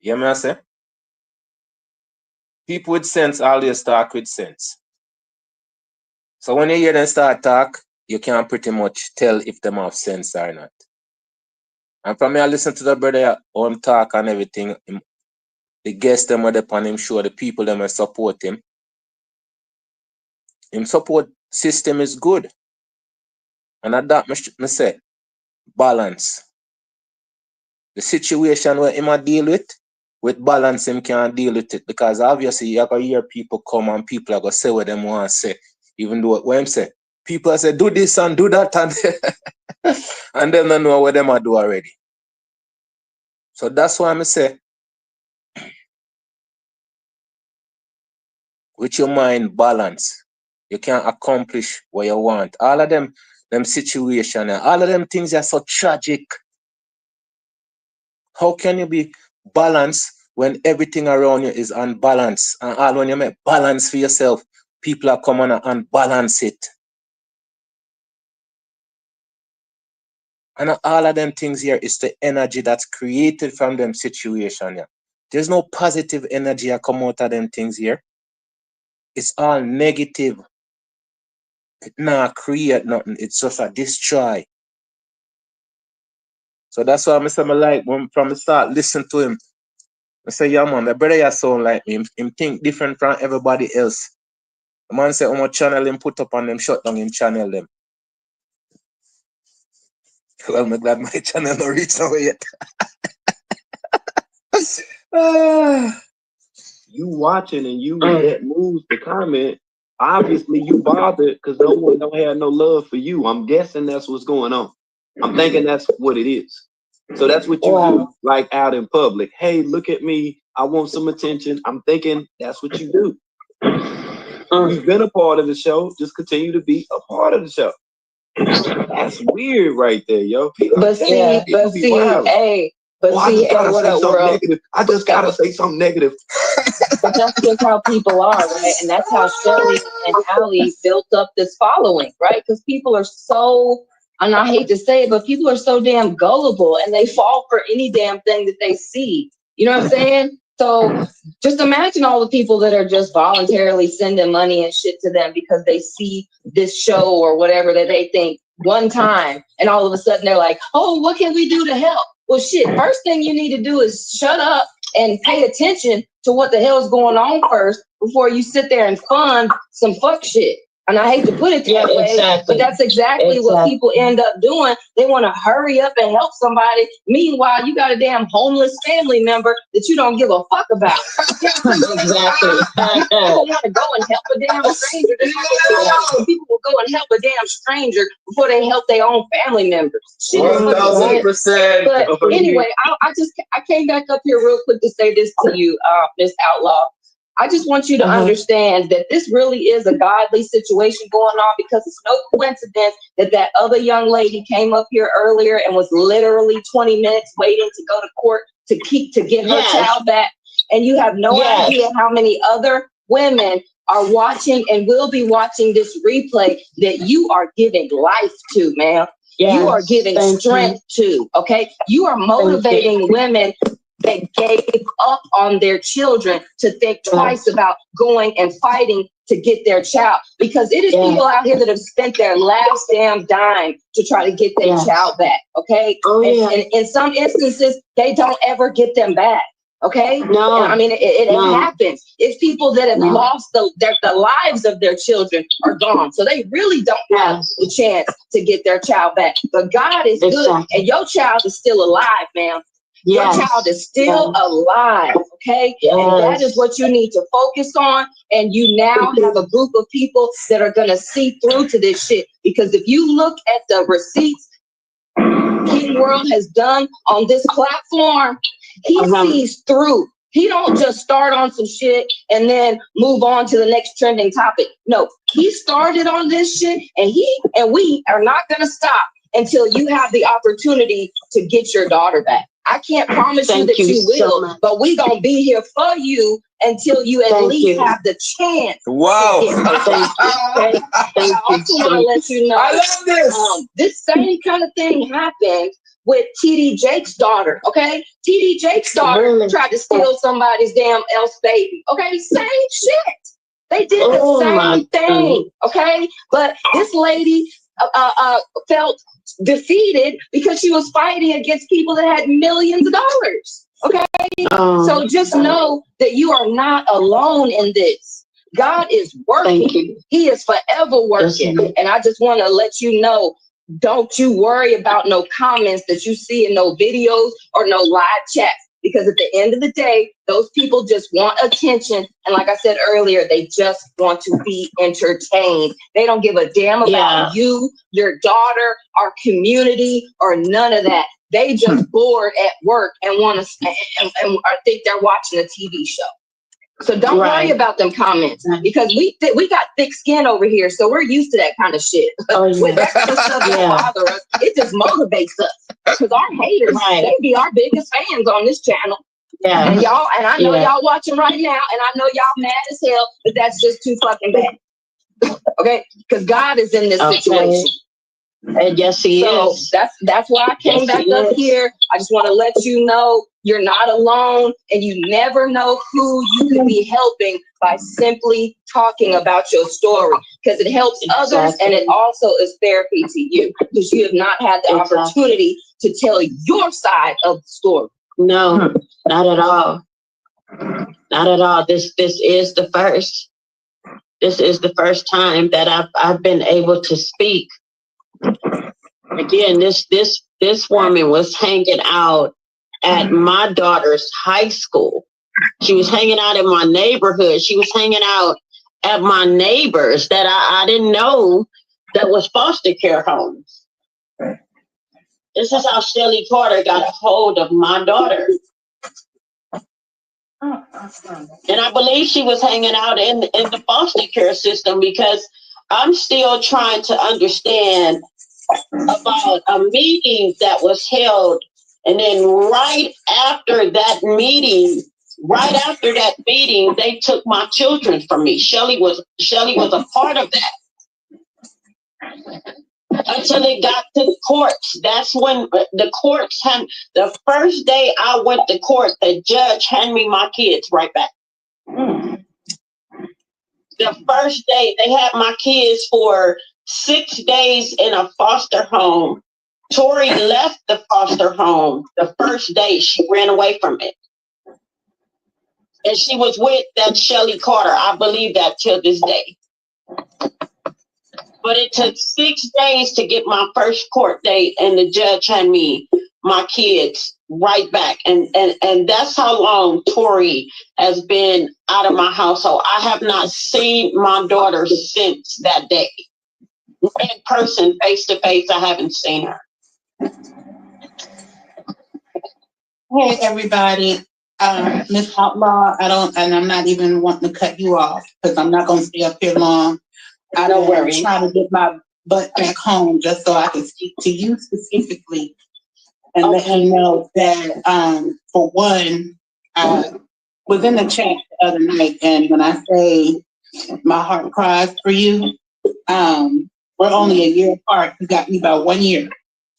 You hear me I say? People with sense always talk with sense. So when you hear them start talk, you can pretty much tell if them have sense or not. And from me, I listen to the brother on talk and everything. The guests them are upon him show, the people them will support him. Him support system is good. And at that, me say, balance. The situation where him a deal with balance, him can't deal with it. Because obviously, you're going to hear people come and people are going to say what they want to say. Even though what him say, people say, do this and do that. And then they know what them are do already. So that's why I say, with your mind balance, you can accomplish what you want. All of them situations, all of them things are so tragic. How can you be balanced when everything around you is unbalanced? And all when you make balance for yourself, people are coming and unbalance it. And all of them things here is the energy that's created from them situation here. There's no positive energy that come out of them things here. It's all negative. It not create nothing. It's just a destroy. So that's why I say I like when from the start listen to him. I say, yeah man, the brother you sound like me. Him think different from everybody else. The man say, how much channel him put up on them, shut down him channel them. Well, I'm glad my channel not reach nowhere yet. You watching and you that moves the comment. Obviously, you bothered because no one don't have no love for you. I'm guessing that's what's going on. I'm thinking that's what it is. So that's what you do, like out in public. Hey, look at me. I want some attention. I'm thinking that's what you do. You've been a part of the show. Just continue to be a part of the show. That's weird right there, yo. But see, hey, negative. I just gotta say something negative. But that's just how people are, right? And that's how Shelly and Allie built up this following, right? Because people are so, and I hate to say it, but people are so damn gullible and they fall for any damn thing that they see. You know what I'm saying? So just imagine all the people that are just voluntarily sending money and shit to them because they see this show or whatever that they think one time, and all of a sudden they're like, oh, what can we do to help? Well, shit, first thing you need to do is shut up and pay attention to what the hell is going on first before you sit there and fund some fuck shit. And I hate to put it that way, exactly. but that's exactly what people end up doing. They want to hurry up and help somebody. Meanwhile, you got a damn homeless family member that you don't give a fuck about. Exactly. People want to go and help a damn stranger. People will go and help a damn stranger before they help their own family members. 1000%. But anyway, I came back up here real quick to say this to you, Miss Outlaw. I just want you to understand that this really is a godly situation going on, because it's no coincidence that that other young lady came up here earlier and was literally 20 minutes waiting to go to court to get her child back. And you have no idea how many other women are watching and will be watching this replay that you are giving life to, ma'am. You are giving strength to, okay? You are motivating women that gave up on their children to think twice about going and fighting to get their child, because it is people out here that have spent their last damn dime to try to get their child back, okay? And in some instances, they don't ever get them back, okay? No. And I mean, it happens. It's people that have lost the lives of their children are gone, so they really don't have the chance to get their child back. But God is good, and your child is still alive, ma'am. Your child is still alive, okay? And that is what you need to focus on. And you now have a group of people that are going to see through to this shit. Because if you look at the receipts King World has done on this platform, he sees through. He don't just start on some shit and then move on to the next trending topic. No, he started on this shit, and we are not going to stop until you have the opportunity to get your daughter back. I can't promise you that you will, but we gonna be here for you until you at least have the chance. Wow. I also want to let you know, I love this. This same kind of thing happened with TD Jake's daughter, okay? TD Jake's daughter tried to steal somebody's damn else baby, okay? Same shit. They did the same thing, okay? But this lady felt defeated because she was fighting against people that had millions of dollars. Okay. So just know that you are not alone in this. God is working. He is forever working. And I just want to let you know, don't you worry about no comments that you see in no videos or no live chats. Because at the end of the day, those people just want attention. And like I said earlier, they just want to be entertained. They don't give a damn about you, your daughter, our community, or none of that. They just bored at work and want to and think they're watching a TV show. So don't worry about them comments, because we got thick skin over here, so we're used to that kind of shit. When that kind of stuff don't bother us, it just motivates us, because our haters, they be our biggest fans on this channel. And y'all, and I know y'all watching right now, and I know y'all mad as hell, but that's just too fucking bad. Okay, because God is in this situation. And yes, he is. So that's why I came back up here. I just want to let you know you're not alone, and you never know who you could be helping by simply talking about your story, because it helps others, and it also is therapy to you, because you have not had the opportunity to tell your side of the story. No, not at all. Not at all. This is the first. This is the first time that I've been able to speak. Again, this woman was hanging out at my daughter's high school. She was hanging out in my neighborhood. She was hanging out at my neighbors that I didn't know that was foster care homes. This is how Shelly Carter got a hold of my daughter. And I believe she was hanging out in the foster care system, because I'm still trying to understand about a meeting that was held. And then right after that meeting, they took my children from me. Shelly was a part of that. Until it got to the courts. That's when the courts the first day I went to court, the judge handed me my kids right back. The first day they had my kids for 6 days in a foster home. Tori left the foster home the first day. She ran away from it. And she was with that Shelly Carter. I believe that till this day. But it took 6 days to get my first court date, and the judge had me, my kids, right back. And that's how long Tori has been out of my household. I have not seen my daughter since that day. In person, face to face, I haven't seen her. Hey everybody, Miss Outlaw, I'm not even wanting to cut you off because I'm not going to stay up here long. I'm trying to get my butt back home just so I can speak to you specifically and let you know that, for one, I was in the chat the other night, and when I say my heart cries for you, we're only a year apart. You got me about 1 year.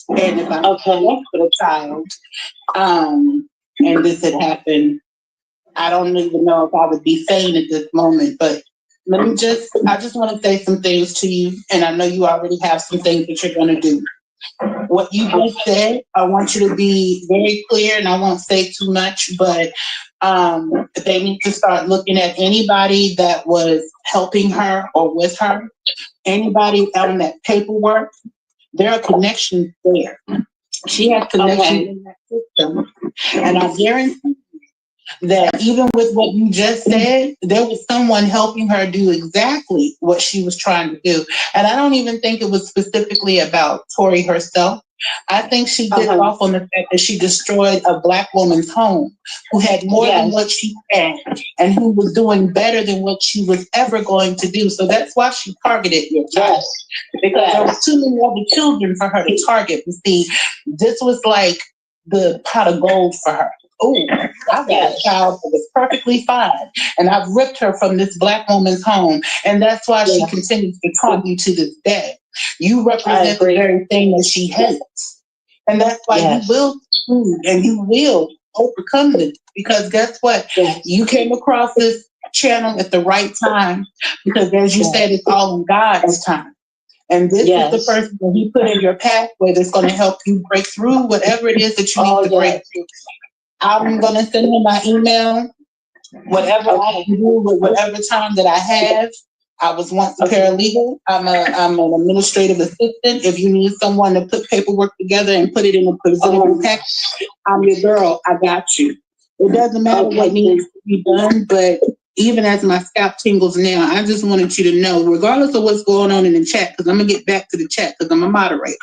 And if I was for the child, and this had happened, I don't even know if I would be sane at this moment, but I just want to say some things to you, and I know you already have some things that you're going to do. What you just said, I want you to be very clear, and I won't say too much, but they need to start looking at anybody that was helping her or with her, anybody on that paperwork. There are connections there. She has connections in that system, and I guarantee that even with what you just said, there was someone helping her do exactly what she was trying to do. And I don't even think it was specifically about Tori herself. I think she did off on the fact that she destroyed a Black woman's home who had more than what she had and who was doing better than what she was ever going to do. So that's why she targeted your child. Because there was too many other children for her to target. You see, this was like the pot of gold for her. Oh, I've got a child that was perfectly fine, and I've ripped her from this Black woman's home, and that's why she continues to taunt you to this day. You represent the very thing that she hates, and that's why you will succeed and you will overcome this. Because guess what? You came across this channel at the right time, because as you said, it's all in God's time. And this is the person that He put in your pathway that's going to help you break through whatever it is that you need to break through. I'm going to send him my email, whatever I can do with whatever time that I have. I was once a paralegal. I'm an administrative assistant. If you need someone to put paperwork together and put it in a presentable package, I'm your girl. I got you. It doesn't matter what needs to be done, but even as my scalp tingles now, I just wanted you to know, regardless of what's going on in the chat, because I'm going to get back to the chat because I'm a moderator.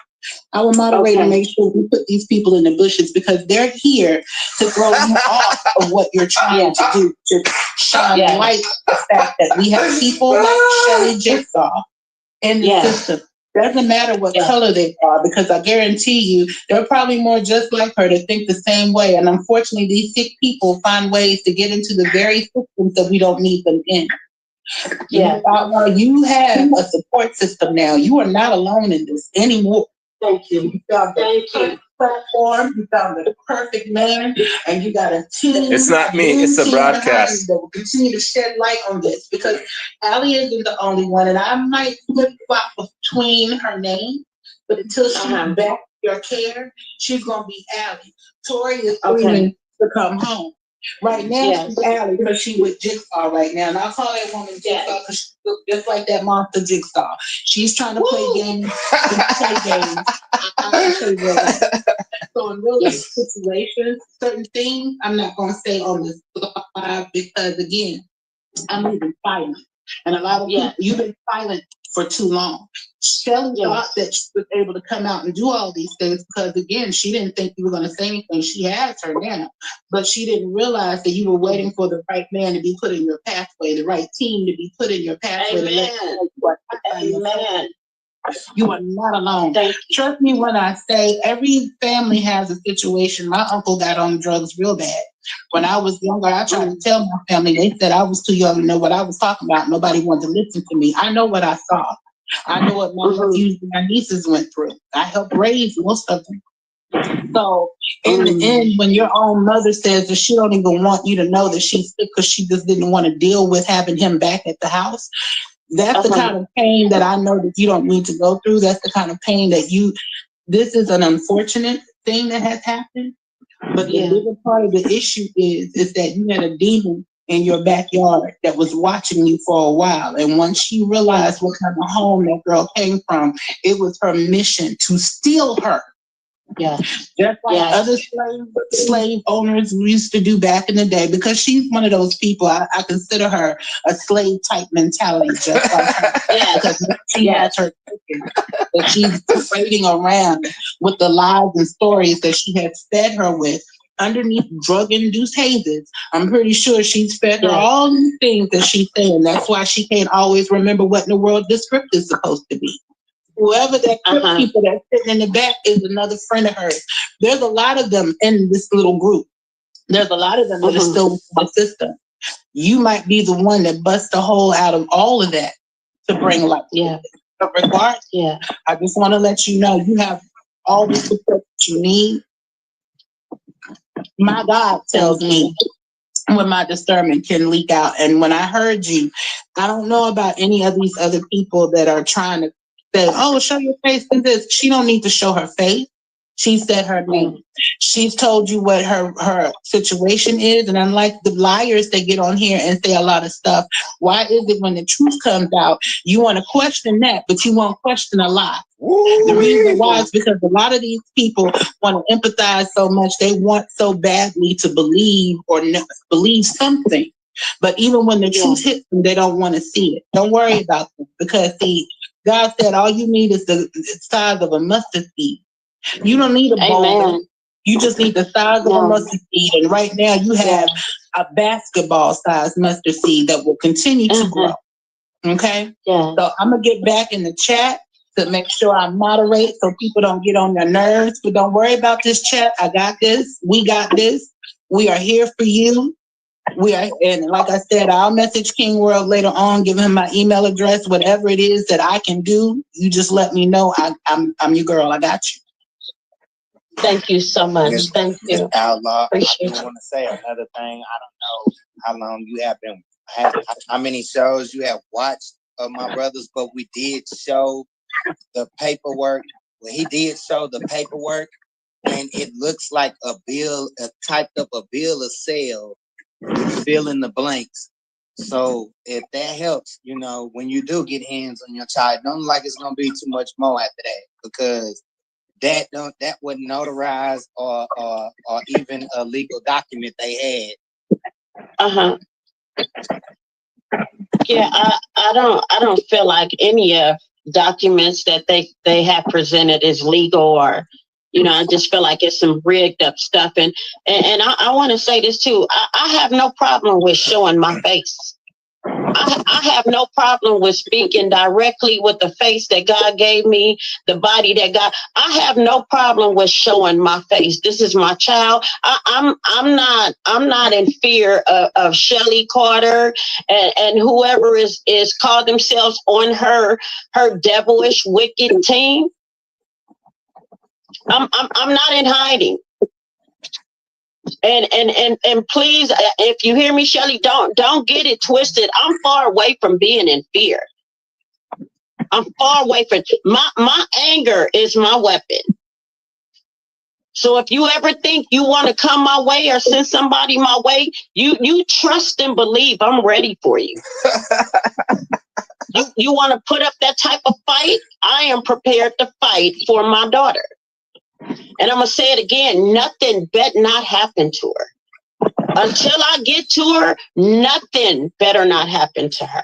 I will moderate and make sure we put these people in the bushes because they're here to throw you off of what you're trying to do, to shine light on the fact that we have people like Shelly Jigsaw in the system. Doesn't matter what color they are, because I guarantee you they're probably more just like her to think the same way. And unfortunately, these sick people find ways to get into the very systems that we don't need them in. You have a support system now. You are not alone in this anymore. Thank you. You found the perfect platform. You found the perfect man, and you got a team. It's not me. It's a broadcast that will continue to shed light on this, because Allie isn't the only one, and I might flip flop between her name, but until she's back your care, she's gonna be Allie. Tori is screaming to come home. Right now, she's Allie because she with Jigsaw right now. And I'll call that woman Jigsaw because she looks just like that monster Jigsaw. She's trying to play games. So in real life situations, certain things, I'm not going to say on this live because, again, I'm even silent. And a lot of people, you've been silent for too long. Shelly thought that she was able to come out and do all these things because, again, she didn't think you were going to say anything. She has her now, but she didn't realize that you were waiting for the right man to be put in your pathway, the right team to be put in your pathway. Amen. You are not alone. Trust me when I say every family has a situation. My uncle got on drugs real bad. When I was younger, I tried to tell my family. They said I was too young to know what I was talking about. Nobody wanted to listen to me. I know what I saw. I know what my nephews and my nieces went through. I helped raise most of them. So in the end, when your own mother says that she don't even want you to know that she's sick because she just didn't want to deal with having him back at the house, that's the kind of pain that I know that you don't need to go through. That's the kind of pain that this is an unfortunate thing that has happened. But the bigger part of the issue is that you had a demon in your backyard that was watching you for a while. And once she realized what kind of home that girl came from, it was her mission to steal her. Yeah. Just like other slave owners used to do back in the day, because she's one of those people, I consider her a slave type mentality, just like her. Because she has her thinking that she's parading around with the lies and stories that she has fed her with underneath drug-induced hazes. I'm pretty sure she's fed her all these things that she's saying. That's why she can't always remember what in the world this script is supposed to be. Whoever that people that's sitting in the back is another friend of hers. There's a lot of them in this little group. There's a lot of them that are still in the system. You might be the one that busts a hole out of all of that to bring light. Yeah. But regardless, I just want to let you know you have all the support that you need. My God tells me when my discernment can leak out. And when I heard you, I don't know about any of these other people that are trying to say, oh, show your face in this. She don't need to show her face. She said her name. She's told you what her situation is. And unlike the liars that get on here and say a lot of stuff, why is it when the truth comes out, you want to question that, but you won't question a lie? The reason why is because a lot of these people want to empathize so much. They want so badly to believe or believe something. But even when the truth hits them, they don't want to see it. Don't worry about them, because see, God said all you need is the size of a mustard seed. You don't need a boulder. You just need the size of a mustard seed. And right now you have a basketball-sized mustard seed that will continue to grow. Okay? So I'm going to get back in the chat to make sure I moderate so people don't get on their nerves. But don't worry about this chat. I got this. We got this. We are here for you. And like I said, I'll message King World later on, give him my email address, whatever it is that I can do. You just let me know. I'm your girl. I got you. Thank you so much. Thank you. Outlaw, Appreciate I do want to say another thing. I don't know how long you have been, how many shows you have watched of my brothers, but we did show the paperwork. Well, he did show the paperwork, and it looks like a bill, typed up a bill of sale. Fill in the blanks. So if that helps, you know, when you do get hands on your child, don't like it's gonna be too much more after that, because that wasn't notarized or even a legal document they had. Yeah, I don't feel like any of documents that they have presented is legal, or I just feel like it's some rigged up stuff. And I want to say this too. I have no problem with showing my face. I have no problem with speaking directly with the face that God gave me, the body that God. I have no problem with showing my face. This is my child. I'm not in fear of Shelly Carter and whoever is called themselves on her devilish wicked team. I'm not in hiding. And please, if you hear me, Shelly, don't get it twisted. I'm far away from being in fear. I'm far away from my anger is my weapon. So if you ever think you want to come my way or send somebody my way, you trust and believe I'm ready for you. You want to put up that type of fight? I am prepared to fight for my daughter. And I'm going to say it again, nothing better not happen to her. Until I get to her, nothing better not happen to her.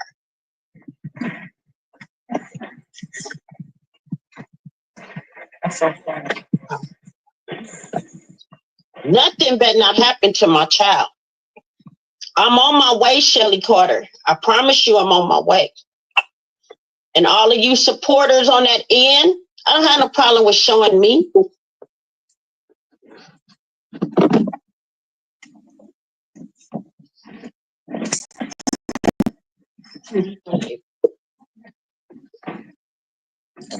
Nothing better not happen to my child. I'm on my way, Shelly Carter. I promise you I'm on my way. And all of you supporters on that end, I don't have no problem with showing me. And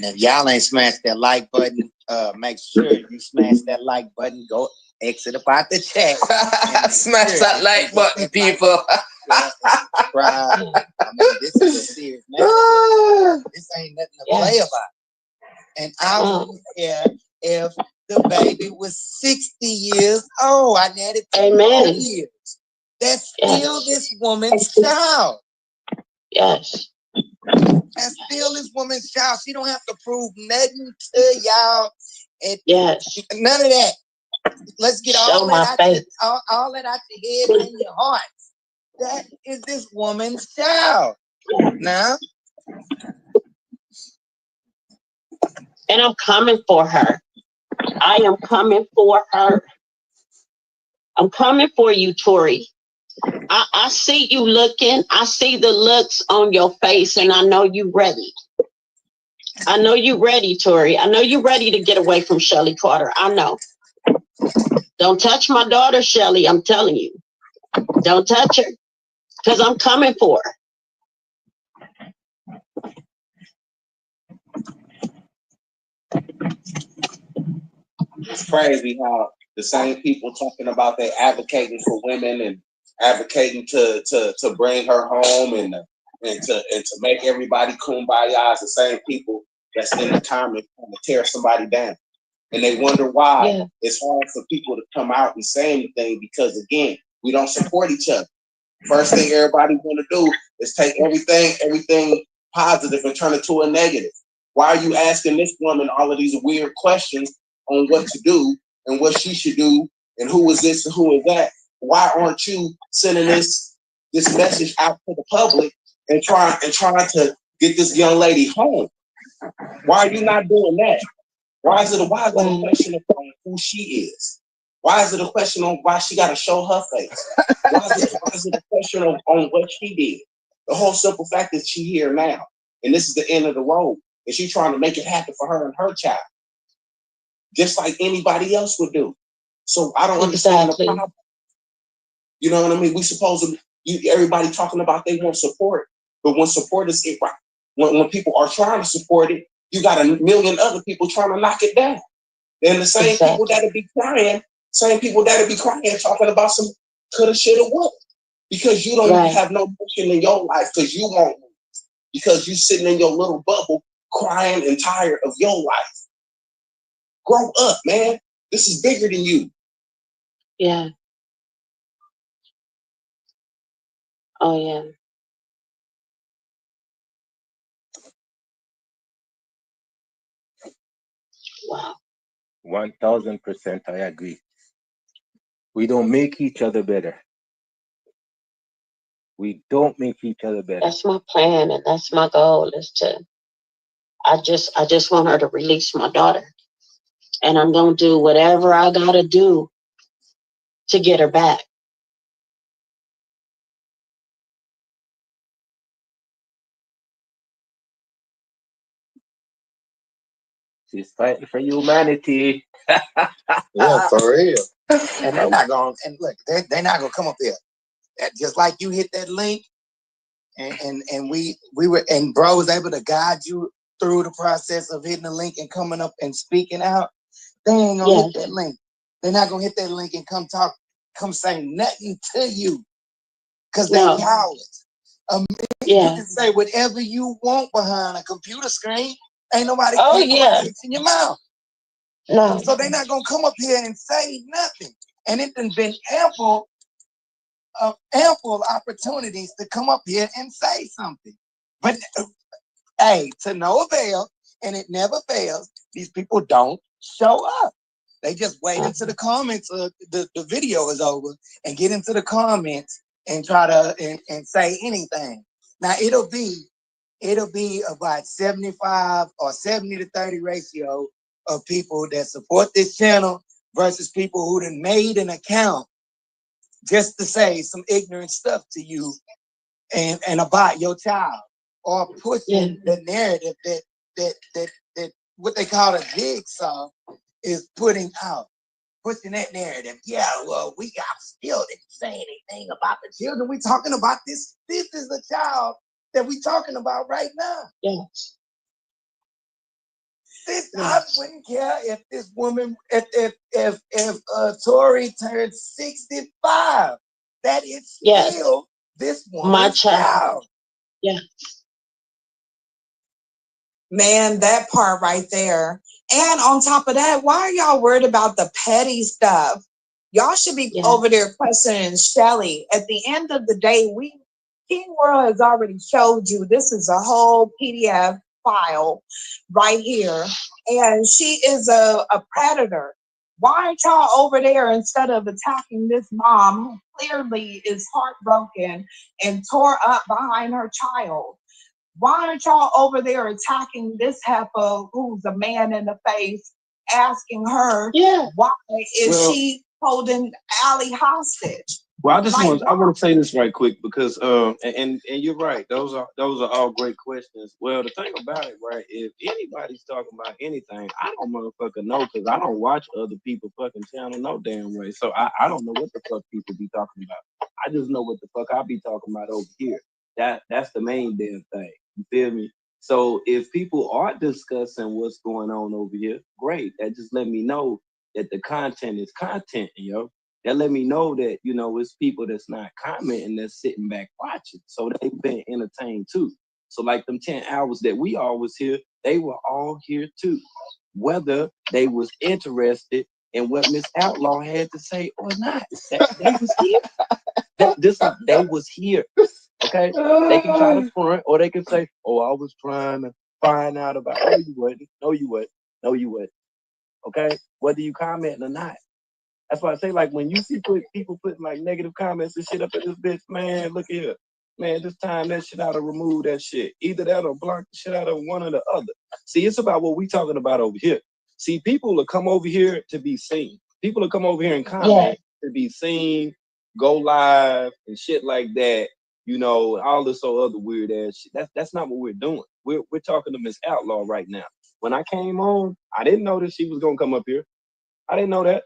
if y'all ain't smashed that like button, make sure you smash that like button. Go exit about the chat. Smash that like button, people. Subscribe. I mean, this is a serious matter. This ain't nothing to play about. And I wouldn't care if the baby was 60 years old. I had it for 4 years. That's still this woman's child. Yes. That's still this woman's child. She don't have to prove nothing to y'all. And none of that. Let's get all that out your head and your heart. That is this woman's child. Now. And I'm coming for her. I am coming for her. I'm coming for you, Tori. I see you looking. I see the looks on your face, and I know you ready. I know you ready, Tori. I know you ready to get away from Shelly Carter. I know. Don't touch my daughter, Shelly. I'm telling you. Don't touch her, because I'm coming for her. It's crazy how the same people talking about they advocating for women and advocating to bring her home and to make everybody kumbaya is the same people that's in the comments trying to tear somebody down. And they wonder why it's hard for people to come out and say anything because, again, we don't support each other. First thing everybody want to do is take everything positive and turn it to a negative. Why are you asking this woman all of these weird questions on what to do and what she should do and who is this and who is that? Why aren't you sending this message out to the public and trying to get this young lady home? Why are you not doing that? Why is it a question of who she is? Why is it a question on why she got to show her face? Why is it a question on what she did? The whole simple fact that she's here now, and this is the end of the road, and she's trying to make it happen for her and her child, just like anybody else would do. So I don't understand the problem. You know what I mean? We supposed to, everybody talking about they want support, but when support is it right, when people are trying to support it, you got a million other people trying to knock it down. And the same people that'll be crying, talking about some coulda, shoulda, woulda. Because you don't have no motion in your life because you won't move. Because you sitting in your little bubble crying and tired of your life. Grow up, man. This is bigger than you. Yeah. Oh, yeah. Wow. 1000% I agree. We don't make each other better. We don't make each other better. That's my plan, and that's my goal is to, I just want her to release my daughter. And I'm going to do whatever I got to do to get her back. She's fighting for humanity. Yeah, for real. And they're not going, and look, they're not going to come up here. Just like you hit that link, and we were, and bro was able to guide you through the process of hitting the link and coming up and speaking out. They ain't gonna hit that link. They're not gonna hit that link and come say nothing to you, because they're cowards. You can say whatever you want behind a computer screen. Ain't nobody in your mouth. No. So they're not gonna come up here and say nothing. And it done been ample opportunities to come up here and say something. But hey, to no avail, and it never fails, these people don't show up. They just wait until the comments, the video is over, and get into the comments and try to and say anything. Now it'll be about 75 or 70 to 30 ratio of people that support this channel versus people who done made an account just to say some ignorant stuff to you and about your child, or pushing the narrative that what they call a jigsaw is putting out. Pushing that narrative. Yeah, well, we still didn't say anything about the children. We talking about this. This is the child that we talking about right now. Yes. I wouldn't care if this woman, if Tori turned 65. That is still this woman's my child. Yeah. Man, that part right there. And on top of that, why are y'all worried about the petty stuff? Y'all should be over there questioning Shelly. At the end of the day, King World has already showed you this is a whole PDF file right here. And she is a predator. Why aren't y'all over there instead of attacking this mom who clearly is heartbroken and tore up behind her child? Why aren't y'all over there attacking this heifer who's a man in the face, asking her why is she holding Allie hostage? Well, I want to say this right quick because and you're right. Those are all great questions. Well, the thing about it, right, if anybody's talking about anything, I don't motherfucking know because I don't watch other people fucking channel no damn way. So I don't know what the fuck people be talking about. I just know what the fuck I be talking about over here. That's the main damn thing. You feel me? So if people are discussing what's going on over here, great. That just let me know that the content is content, yo. That let me know that, you know, it's people that's not commenting, that's sitting back watching. So they've been entertained too. So like them 10 hours that we all was here, they were all here too. Whether they was interested in what Miss Outlaw had to say or not. They was here. They was here. Okay? They can try to front or they can say, oh, I was trying to find out about no, you wasn't. No, you wasn't. No, you wasn't. Okay? Whether you comment or not. That's why I say, like, when you see people putting like negative comments and shit up at this bitch, man, look here. Man, just time that shit out or remove that shit. Either that or block the shit out of one or the other. See, it's about what we talking about over here. See, people will come over here to be seen. People will come over here and comment to be seen, go live and shit like that. You know, all this other weird ass shit. That's not what we're doing. We're talking to Miss Outlaw right now. When I came on, I didn't know that she was gonna come up here. I didn't know that.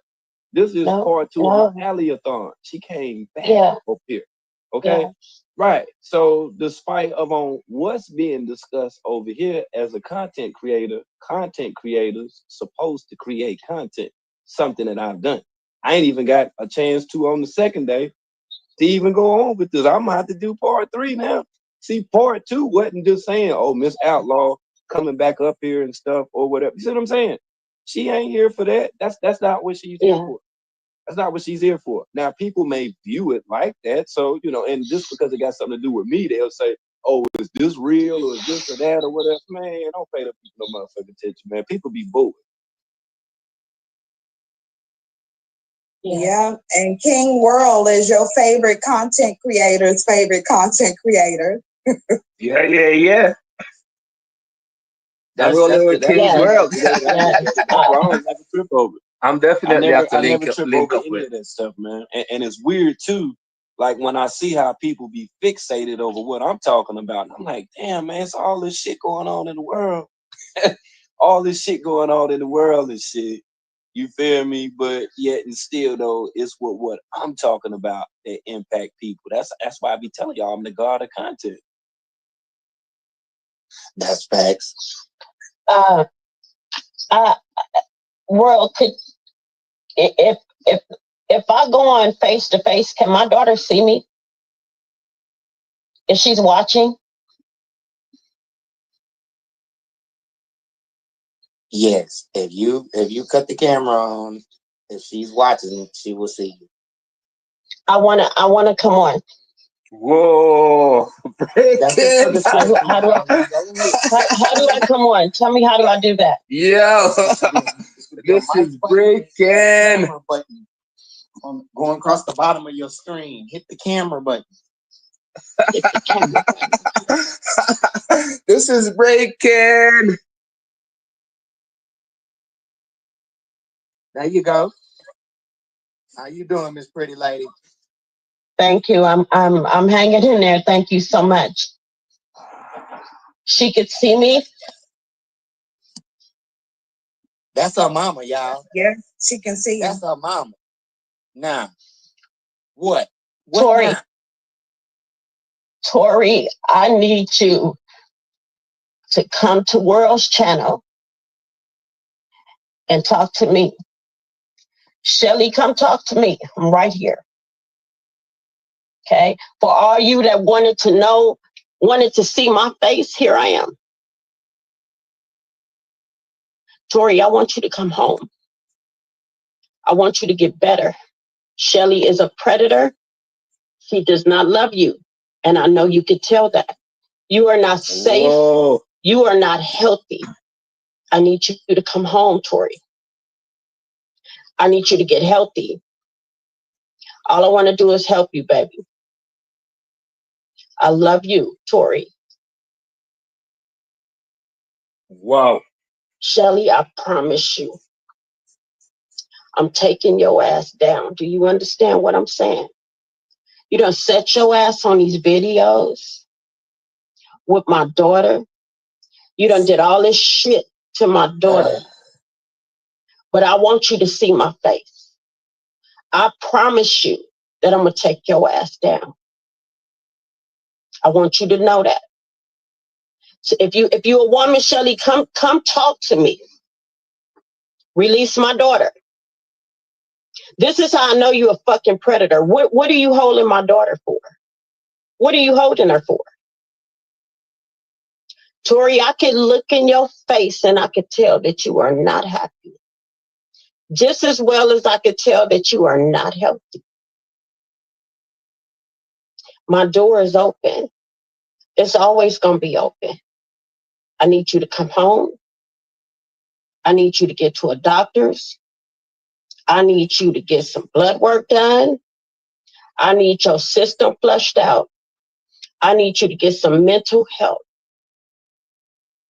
This is part 2 of her Alley-a-thon. She came back up here. Okay? Yeah. Right. So despite of on what's being discussed over here as a content creator, content creators supposed to create content, something that I've done. I ain't even got a chance to on the second day to even go on with this. I'm gonna have to do part 3 now. See, part 2 wasn't just saying, oh, Miss Outlaw coming back up here and stuff or whatever. You see what I'm saying? She ain't here for that. That's not what she's here for. That's not what she's here for. Now, people may view it like that. So, you know, and just because it got something to do with me, they'll say, oh, is this real or is this or that or whatever? Man, don't pay the people no motherfucking attention, man. People be bored. Yeah, and King World is your favorite content creator's favorite content creator. Yeah. That's King's World. I don't have a trip over it. I'm definitely have to link up with that stuff, man. And it's weird too. Like when I see how people be fixated over what I'm talking about, I'm like, damn, man, it's all this shit going on in the world. All this shit going on in the world and shit. You feel me? But yet and still though, it's what I'm talking about that impact people. That's why I be telling y'all I'm the god of content. That's facts. World, could if I go on face to face, can my daughter see me? If she's watching? Yes. If you cut the camera on, if she's watching, she will see you. I wanna come on. Whoa. How do I come on? Tell me, how do I do that? Yo, this is breaking. Going across the bottom of your screen. Hit the camera button. This is breaking. There you go. How you doing, Miss Pretty Lady? Thank you. I'm hanging in there. Thank you so much. She could see me. That's her mama, y'all. Yeah, she can see you. That's her mama. Now, what? Tori. Now? Tori, I need you to come to World's channel and talk to me. Shelly, come talk to me. I'm right here. Okay? For all you that wanted to see my face, here I am. Tori, I want you to come home. I want you to get better. Shelly is a predator. She does not love you. And I know you could tell that. You are not safe. Whoa. You are not healthy. I need you to come home, Tori. I need you to get healthy. All I want to do is help you, baby. I love you, Tori. Wow. Shelly, I promise you, I'm taking your ass down. Do you understand what I'm saying? You done set your ass on these videos with my daughter. You done did all this shit to my daughter. But I want you to see my face. I promise you that I'm going to take your ass down. I want you to know that. So if you're a woman, Shelly, come talk to me. Release my daughter. This is how I know you're a fucking predator. What are you holding my daughter for? What are you holding her for? Tori, I could look in your face and I could tell that you are not happy. Just as well as I could tell that you are not healthy. My door is open. It's always going to be open. I need you to come home. I need you to get to a doctor's. I need you to get some blood work done. I need your system flushed out. I need you to get some mental health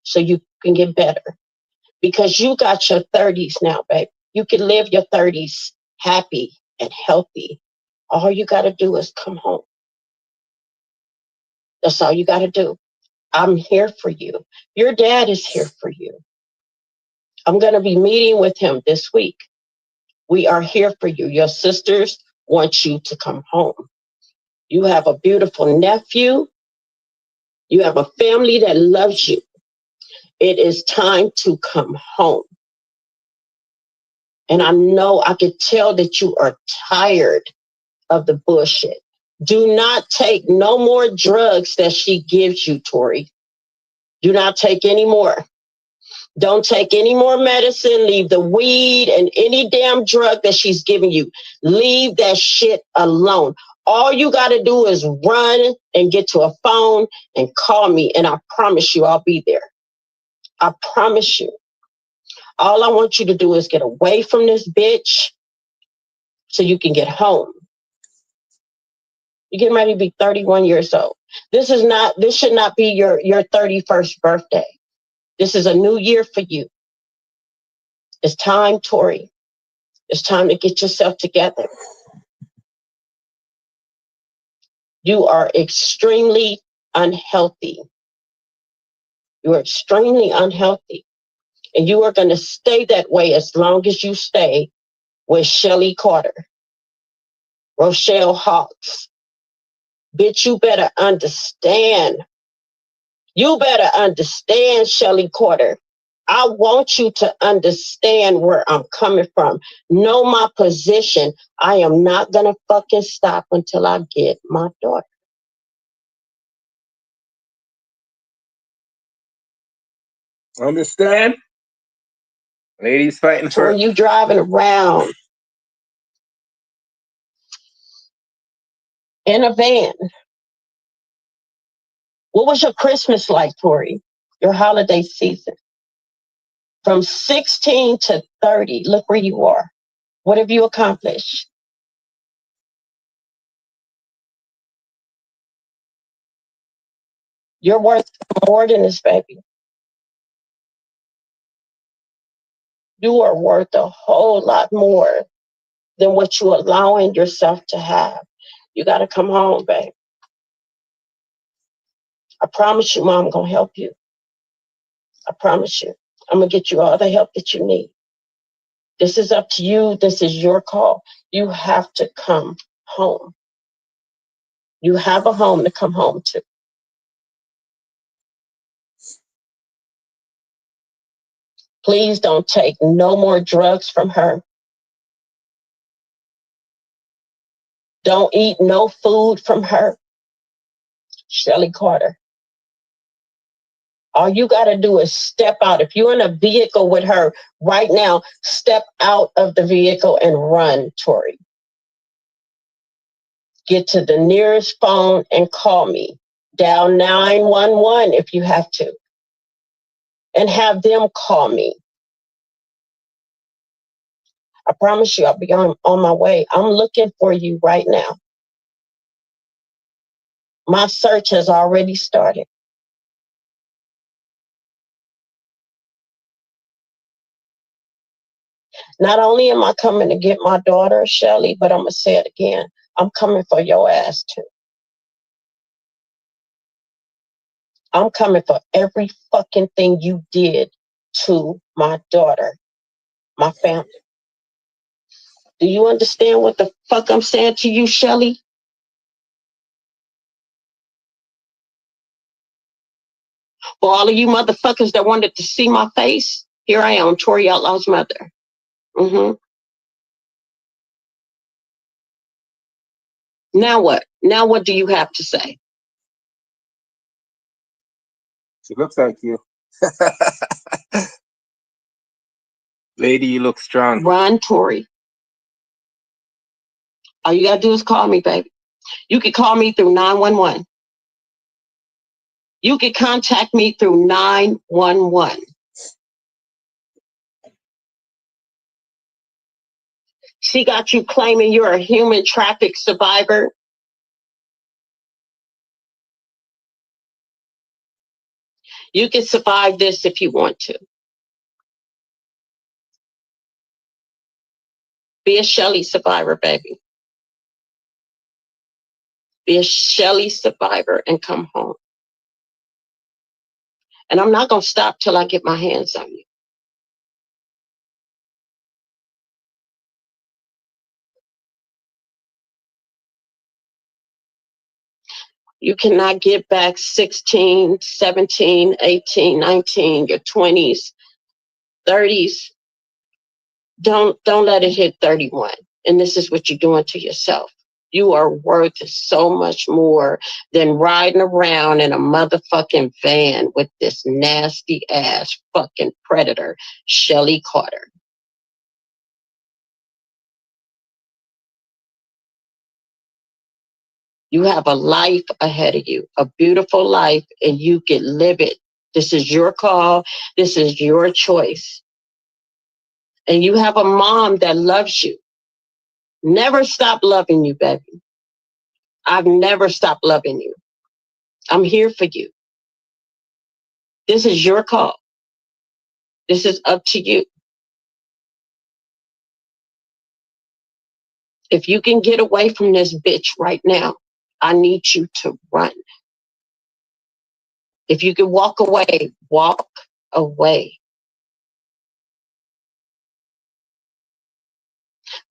so you can get better. Because you got your 30s now, babe. You can live your 30s happy and healthy. All you got to do is come home. That's all you got to do. I'm here for you. Your dad is here for you. I'm going to be meeting with him this week. We are here for you. Your sisters want you to come home. You have a beautiful nephew. You have a family that loves you. It is time to come home. And I know I could tell that you are tired of the bullshit. Do not take no more drugs that she gives you, Tori. Do not take any more. Don't take any more medicine. Leave the weed and any damn drug that she's giving you. Leave that shit alone. All you got to do is run and get to a phone and call me. And I promise you I'll be there. I promise you. All I want you to do is get away from this bitch so you can get home. You're getting ready to be 31 years old. This should not be your 31st birthday. This is a new year for you. It's time, Tori. It's time to get yourself together. You are extremely unhealthy. You are extremely unhealthy. And you are going to stay that way as long as you stay with Shelly Carter, Rochelle Hawks. Bitch, you better understand. You better understand, Shelly Carter. I want you to understand where I'm coming from. Know my position. I am not going to fucking stop until I get my daughter. Understand? Ladies fighting for. Or you driving around in a van. What was your Christmas like, Tori? Your holiday season? From 16 to 30, look where you are. What have you accomplished? You're worth more than this, baby. You are worth a whole lot more than what you're allowing yourself to have. You got to come home, babe. I promise you, Mom, I'm going to help you. I promise you. I'm going to get you all the help that you need. This is up to you. This is your call. You have to come home. You have a home to come home to. Please don't take no more drugs from her. Don't eat no food from her. Shelly Carter. All you got to do is step out. If you're in a vehicle with her right now, step out of the vehicle and run, Tori. Get to the nearest phone and call me. Dial 911 if you have to. And have them call me. I promise you I'll be on my way. I'm looking for you right now. My search has already started. Not only am I coming to get my daughter, Shelly, but I'm going to say it again. I'm coming for your ass too. I'm coming for every fucking thing you did to my daughter, my family. Do you understand what the fuck I'm saying to you, Shelly? For all of you motherfuckers that wanted to see my face, here I am, Tori Outlaw's mother. Now what? Now what do you have to say? She looks like you. Lady, you look strong. Run, Tori. All you gotta do is call me, baby. You can call me through 911. You can contact me through 911. She got you claiming you're a human traffic survivor. You can survive this if you want to. Be a Shelly survivor, baby. Be a Shelly survivor and come home. And I'm not going to stop till I get my hands on you. You cannot get back 16, 17, 18, 19, your 20s, 30s. Don't let it hit 31. And this is what you're doing to yourself. You are worth so much more than riding around in a motherfucking van with this nasty ass fucking predator, Shelly Carter. You have a life ahead of you, a beautiful life, and you can live it. This is your call. This is your choice. And you have a mom that loves you. Never stop loving you, baby. I've never stopped loving you. I'm here for you. This is your call. This is up to you. If you can get away from this bitch right now, I need you to run. If you can walk away, walk away.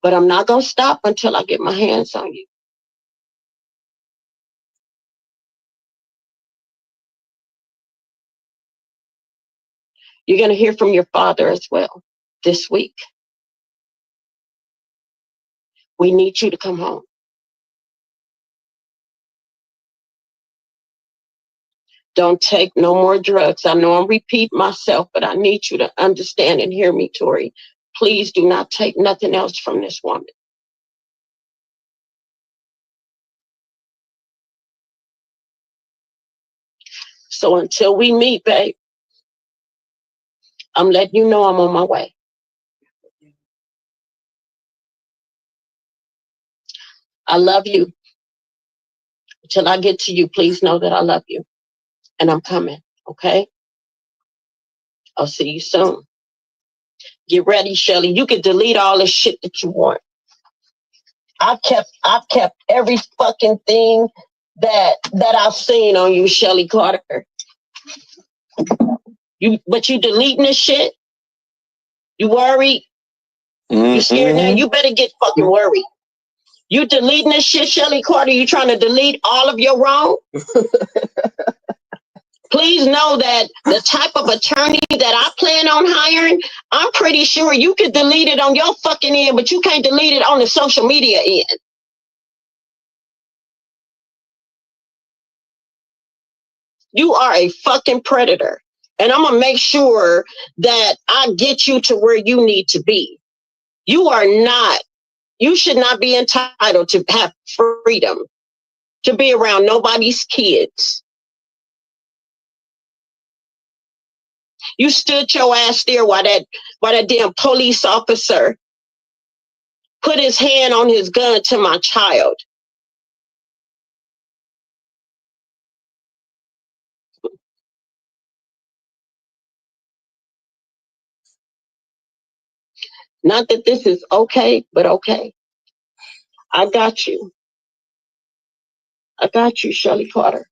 But I'm not going to stop until I get my hands on you. You're going to hear from your father as well this week. We need you to come home. Don't take no more drugs. I know I'm repeating myself, but I need you to understand and hear me, Tori. Please do not take nothing else from this woman. So until we meet, babe, I'm letting you know I'm on my way. I love you. Until I get to you, please know that I love you. And I'm coming, okay? I'll see you soon. Get ready, Shelly. You can delete all the shit that you want. I've kept every fucking thing that I've seen on you, Shelly Carter. But you deleting this shit? You worried? You scared now? You better get fucking worried. You deleting this shit, Shelly Carter? You trying to delete all of your wrong? Please know that the type of attorney that I plan on hiring, I'm pretty sure you could delete it on your fucking end, but you can't delete it on the social media end. You are a fucking predator. And I'm going to make sure that I get you to where you need to be. You are not You should not be entitled to have freedom to be around nobody's kids. You stood your ass there while that damn police officer put his hand on his gun to my child. Not that this is okay, but okay. I got you. I got you, Shirley Carter.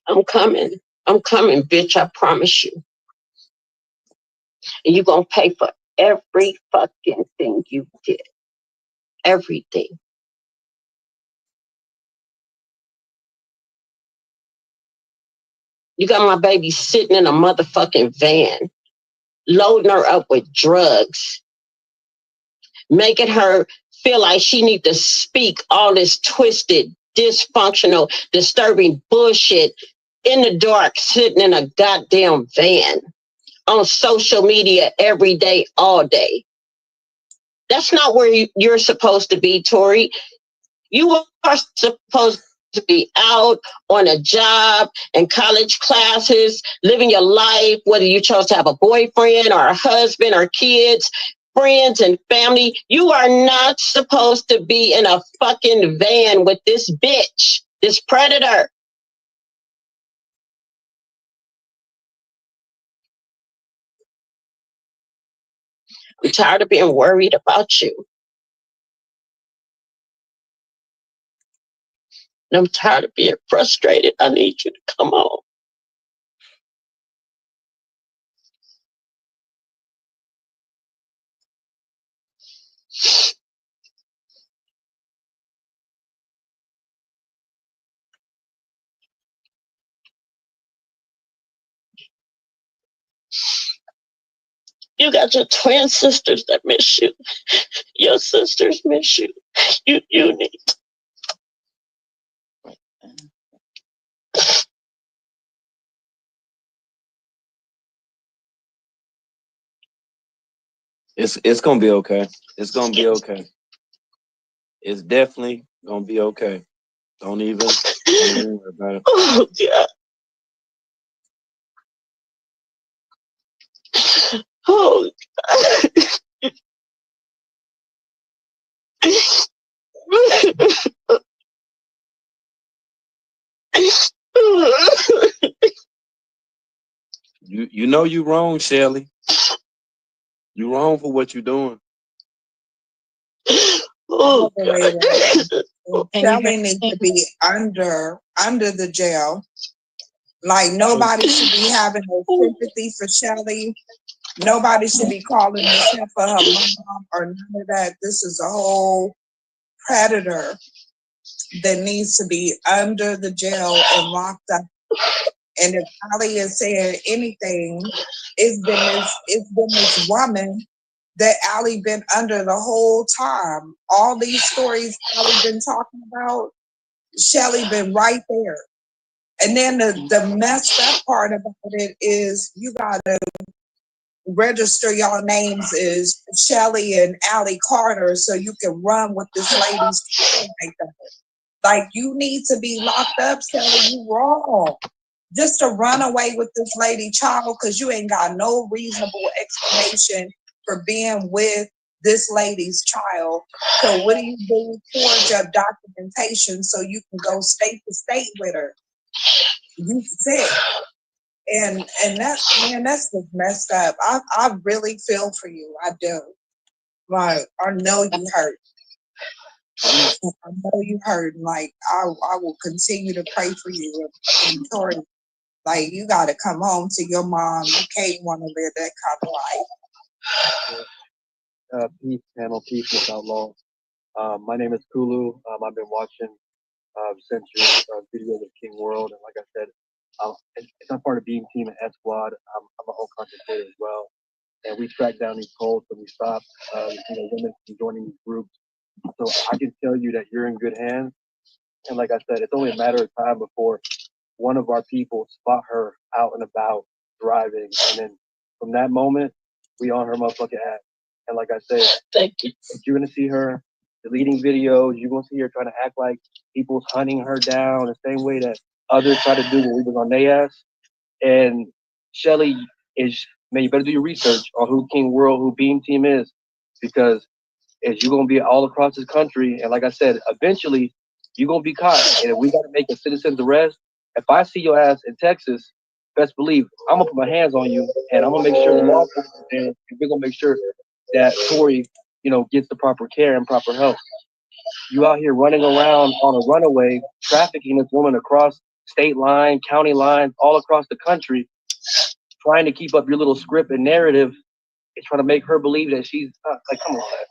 I'm coming. I'm coming, bitch. I promise you. And you're going to pay for every fucking thing you did. Everything. You got my baby sitting in a motherfucking van, loading her up with drugs, making her feel like she needs to speak all this twisted, dysfunctional, disturbing bullshit in the dark, sitting in a goddamn van on social media every day, all day. That's not where you're supposed to be, Tori. You are supposed to be out on a job and college classes, living your life, whether you chose to have a boyfriend or a husband or kids, friends and family. You are not supposed to be in a fucking van with this bitch, this predator. I'm tired of being worried about you. And I'm tired of being frustrated. I need you to come on. You got your twin sisters that miss you. Your sisters miss you. You need. It's gonna be okay. It's gonna be okay. It's definitely gonna be okay. Don't even worry about it. Oh yeah. Oh You know you wrong, Shelly. You wrong for what you're doing. Oh, Shelly needs to be under the jail. Like nobody should be having no sympathy for Shelly. Nobody should be calling herself for her mom or none of that. This is a whole predator that needs to be under the jail and locked up. And if Ali is saying anything, it's been this woman that Ali been under the whole time. All these stories Ali been talking about, Shelly been right there. And then the messed up part about it is you gotta register y'all names as Shelly and Allie Carter so you can run with this lady's like that. Like you need to be locked up, Shelly. You wrong. Just to run away with this lady child because you ain't got no reasonable explanation for being with this lady's child. So what do you do towards your documentation so you can go state to state with her? You sick. And that's, man, that's just messed up. I really feel for you. I do. Like, I know you hurt. I know you hurt. Like, I will continue to pray for you. And Tori, like, you got to come home to your mom. You can't want to live that kind of life. Peace, panel, peace, Miss Outlaw. My name is Kulu. I've been watching since your video with King World, and like I said, it's not part of Beam Team and S Squad. I'm a whole content creator as well, and we track down these cults and we stop, women from joining these groups. So I can tell you that you're in good hands. And like I said, it's only a matter of time before one of our people spot her out and about driving, and then from that moment, we on her motherfucking ass. And like I said, thank you. You're gonna see her deleting videos. You're gonna see her trying to act like people's hunting her down the same way that others try to do when we was on their ass. And Shelly man, you better do your research on who King World, who Beam Team is, because you're gonna be all across this country. And like I said, eventually you're gonna be caught. And if we gotta make a citizen's arrest, if I see your ass in Texas, best believe I'm gonna put my hands on you, and I'm gonna make sure the law enforcement, and we're gonna make sure that Tory, gets the proper care and proper help. You out here running around on a runaway, trafficking this woman across state line, county lines, all across the country, trying to keep up your little script and narrative, and trying to make her believe that she's like, come on, man.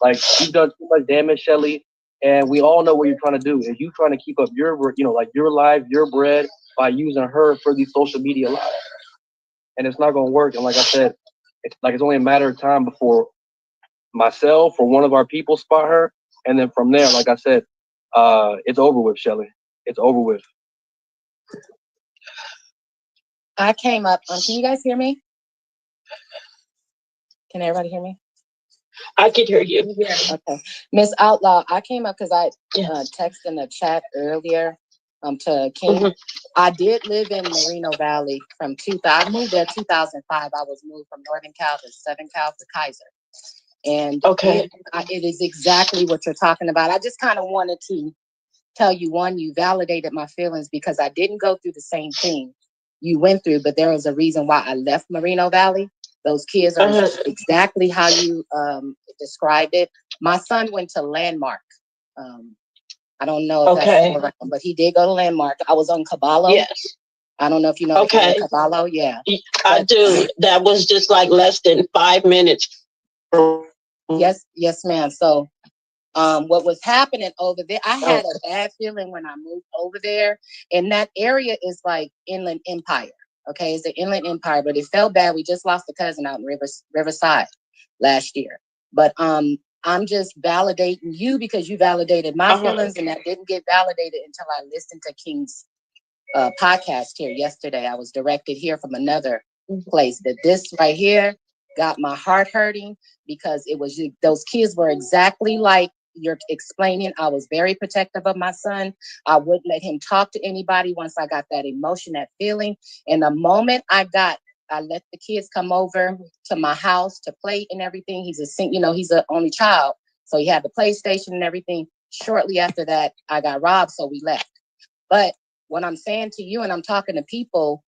Like, you've done too much damage, Shelly, and we all know what you're trying to do. Is you trying to keep up your, like your life, your bread by using her for these social media lives, and it's not gonna work. And like I said, it's only a matter of time before myself or one of our people spot her, and then from there, like I said, it's over with, Shelly. It's over with. I came up. Can you guys hear me? Can everybody hear me? I can hear you. Okay, Miss Outlaw, I came up because I texted in the chat earlier to King. Mm-hmm. I did live in Moreno Valley from 2000. I moved there 2005. I was moved from Northern Cal to Southern Cal to Kaiser. And it is exactly what you're talking about. I just kind of wanted to tell you, one, you validated my feelings because I didn't go through the same thing you went through, but there was a reason why I left Moreno Valley. Those kids are exactly how you described it. My son went to Landmark. I don't know if that's correct, but he did go to Landmark. I was on Caballo. Yes. I don't know if you know Caballo. Yeah. I do. That was just like less than 5 minutes. Yes, ma'am. So what was happening over there, I had a bad feeling when I moved over there. And that area is like Inland Empire. Okay, it's the Inland Empire, but it felt bad. We just lost a cousin out in Riverside last year. But I'm just validating you because you validated my feelings, and that didn't get validated until I listened to King's podcast here yesterday. I was directed here from another place, but this right here got my heart hurting because it was those kids were exactly like you're explaining. I was very protective of my son. I wouldn't let him talk to anybody once I got that emotion, that feeling. And the moment I let the kids come over to my house to play and everything. He's an only child. So he had the PlayStation and everything. Shortly after that, I got robbed, so we left. But what I'm saying to you, and I'm talking to people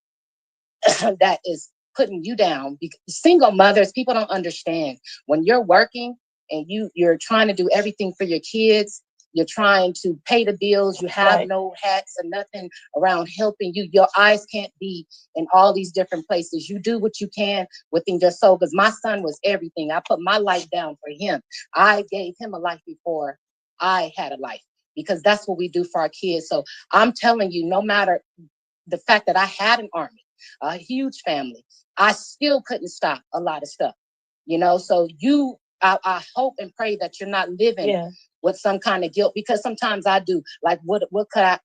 that is putting you down, because single mothers, people don't understand. When you're working and you're trying to do everything for your kids, you're trying to pay the bills, you have no hats or nothing around helping you. Your eyes can't be in all these different places. You do what you can within your soul, because my son was everything. I put my life down for him. I gave him a life before I had a life, because that's what we do for our kids. So I'm telling you, no matter the fact that I had an army, a huge family, I still couldn't stop a lot of stuff, so I hope and pray that you're not living with some kind of guilt, because sometimes I do. Like, what could I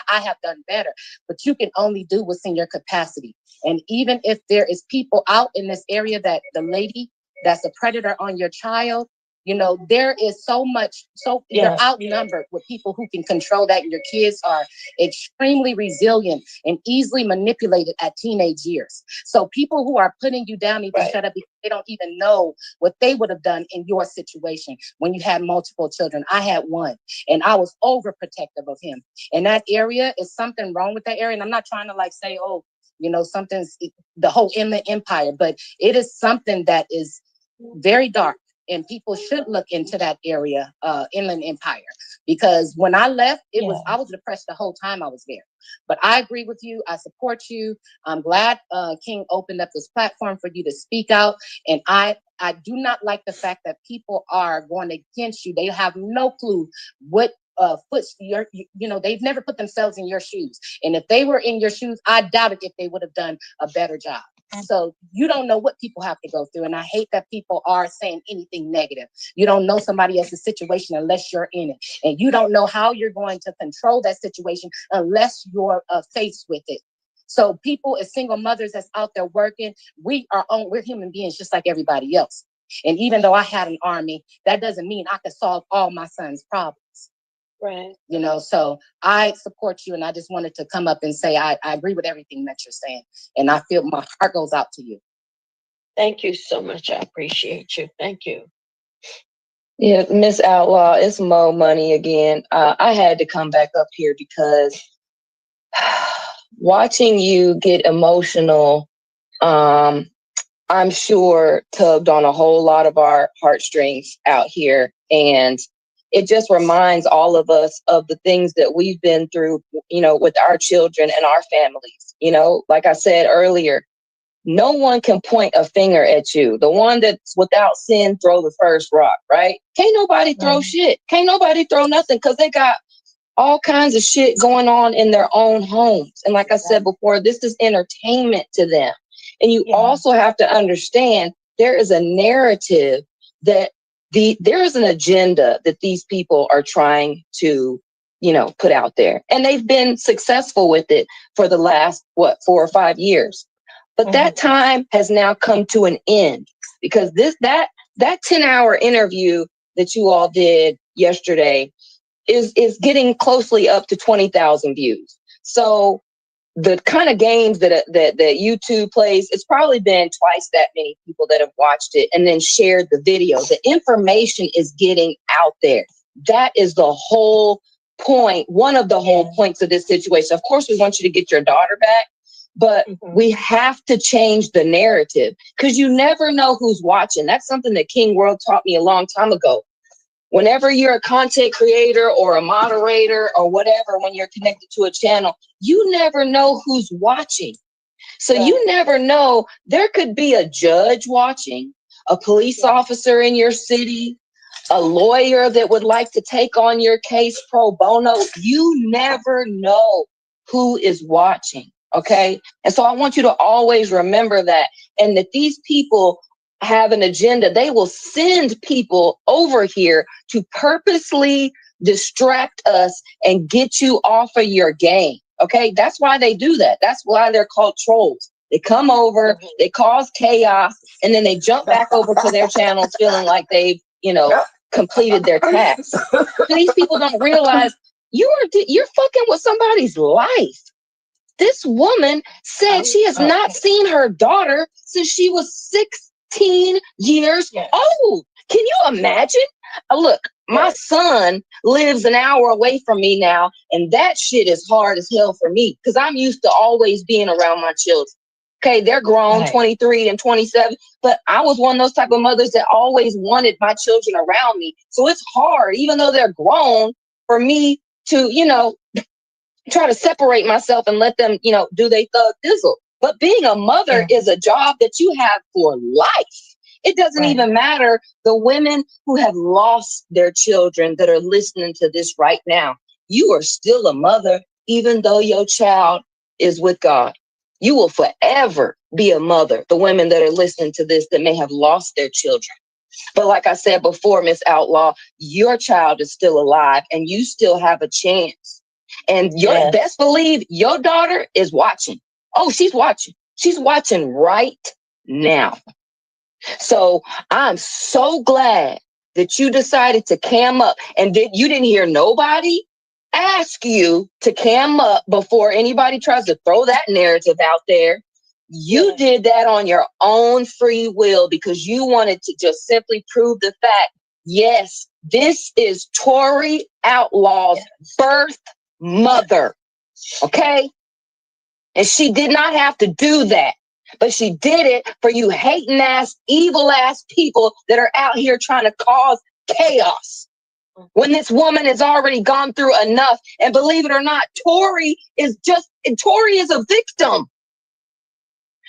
have done better? But you can only do what's in your capacity. And even if there is people out in this area, that the lady that's a predator on your child, there is so much, you're outnumbered with people who can control that. And your kids are extremely resilient and easily manipulated at teenage years. So people who are putting you down need to shut up, because they don't even know what they would have done in your situation when you had multiple children. I had one, and I was overprotective of him. And that area is something wrong with that area. And I'm not trying to say, something's the whole Inland Empire, but it is something that is very dark. And people should look into that area, Inland Empire, because when I left, I was depressed the whole time I was there. But I agree with you. I support you. I'm glad King opened up this platform for you to speak out. And I do not like the fact that people are going against you. They have no clue what they've never put themselves in your shoes. And if they were in your shoes, I doubt it if they would have done a better job. So you don't know what people have to go through. And I hate that people are saying anything negative. You don't know somebody else's situation unless you're in it. And you don't know how you're going to control that situation unless you're faced with it. So people as single mothers that's out there working, we're human beings just like everybody else. And even though I had an army, that doesn't mean I could solve all my son's problems. Right. You know, so I support you, and I just wanted to come up and say I agree with everything that you're saying, and I feel my heart goes out to you. Thank you so much. I appreciate you. Thank you. Yeah, Miss Outlaw, it's Mo Money again. I had to come back up here because watching you get emotional, I'm sure tugged on a whole lot of our heartstrings out here. And it just reminds all of us of the things that we've been through, you know, with our children and our families. You know, like I said earlier, no one can point a finger at you. The one that's without sin, throw the first rock, right? Can't nobody throw shit. Can't nobody throw nothing because they got all kinds of shit going on in their own homes. And like I said before, this is entertainment to them. And you also have to understand there is a narrative that there is an agenda that these people are trying to, you know, put out there. And they've been successful with it for the last, 4 or 5 years. But that time has now come to an end because that 10-hour interview that you all did yesterday is getting closely up to 20,000 views. So the kind of games that YouTube plays, it's probably been twice that many people that have watched it and then shared the video. The information is getting out there. That is the whole point, one of the whole points of this situation. Of course, we want you to get your daughter back, but we have to change the narrative because you never know who's watching. That's something that King World taught me a long time ago. Whenever you're a content creator or a moderator or whatever, when you're connected to a channel, you never know who's watching. So you never know. There could be a judge watching, a police officer in your city, a lawyer that would like to take on your case pro bono. You never know who is watching. Okay. And so I want you to always remember that, and that these people have an agenda. They will send people over here to purposely distract us and get you off of your game. Okay. That's why they do that. That's why they're called trolls. They come over, they cause chaos, and then they jump back over to their channels feeling like they've, you know, completed their task. These people don't realize you're fucking with somebody's life. This woman said she has not seen her daughter since she was 16 years old. Can you imagine? Look, my son lives an hour away from me now, and that shit is hard as hell for me because I'm used to always being around my children. Okay, they're grown, 23 and 27, but I was one of those type of mothers that always wanted my children around me. So it's hard, even though they're grown, for me to, you know, try to separate myself and let them, you know, do they thug dizzle. But being a mother is a job that you have for life. It doesn't even matter the women who have lost their children that are listening to this right now. You are still a mother, even though your child is with God. You will forever be a mother, the women that are listening to this that may have lost their children. But like I said before, Miss Outlaw, your child is still alive and you still have a chance. And your best believe your daughter is watching. Oh, she's watching. She's watching right now. So I'm so glad that you decided to cam up and you didn't hear nobody ask you to cam up before anybody tries to throw that narrative out there. You did that on your own free will because you wanted to just simply prove the fact, yes, this is Tori Outlaw's birth mother. Okay? And she did not have to do that. But she did it for you hating ass, evil ass people that are out here trying to cause chaos. When this woman has already gone through enough, and believe it or not, Tori is a victim.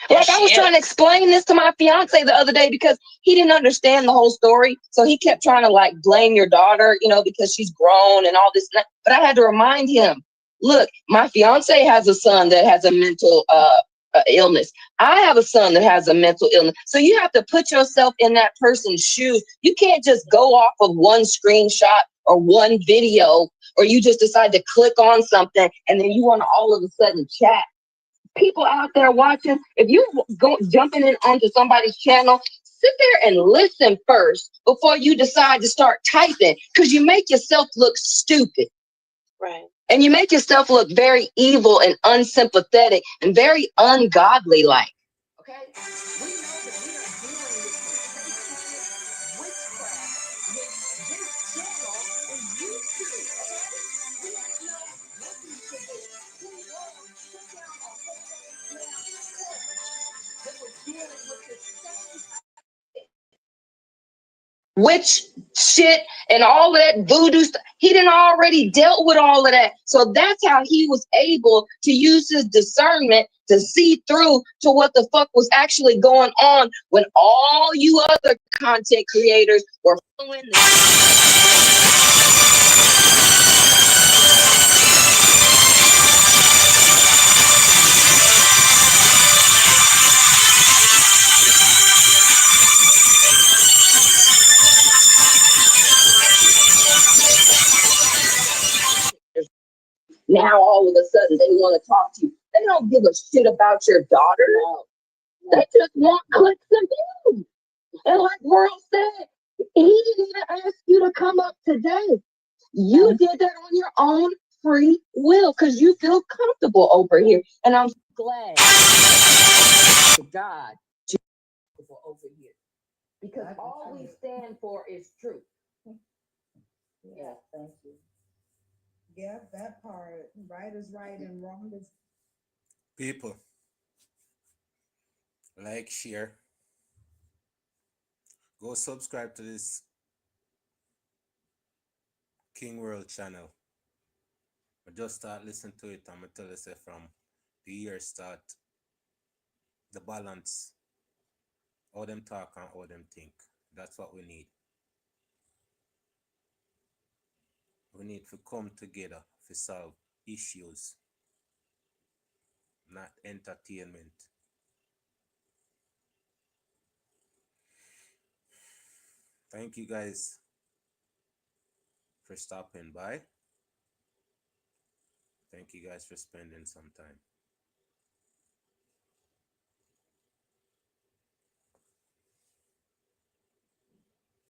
Like I was trying to explain this to my fiance the other day because he didn't understand the whole story. So he kept trying to like blame your daughter, you know, because she's grown and all this and that. But I had to remind him, look, my fiance has a son that has a mental illness. I have a son that has a mental illness. So you have to put yourself in that person's shoes. You can't just go off of one screenshot or one video, or you just decide to click on something and then you want to all of a sudden chat. People out there watching, if you go jumping in onto somebody's channel, sit there and listen first before you decide to start typing, because you make yourself look stupid. Right. And you make yourself look very evil and unsympathetic and very ungodly like. Okay? We know that we are dealing with satanic witchcraft, which this channel is used to. Okay? We have no listen to this. We will sit down a whole damn court that was dealing with the same witch shit and all of that voodoo stuff. He didn't already dealt with all of that. So that's how he was able to use his discernment to see through to what the fuck was actually going on when all you other content creators were following Now all of a sudden they want to talk to you. They don't give a shit about your daughter. They just want clicks and views. And like World said, he didn't even ask you to come up today. You did that on your own free will because you feel comfortable over here. And I'm glad to God you're comfortable over here. Because all we stand for is truth. Yeah, thank you. Yeah, that part. Right is right and wrong is. People, like, share, go subscribe to this King World channel. I just start listening to it. I'm gonna tell you, say, from the year start, the balance, how them talk and how them think. That's what we need. We need to come together to solve issues, not entertainment. Thank you guys for stopping by. Thank you guys for spending some time.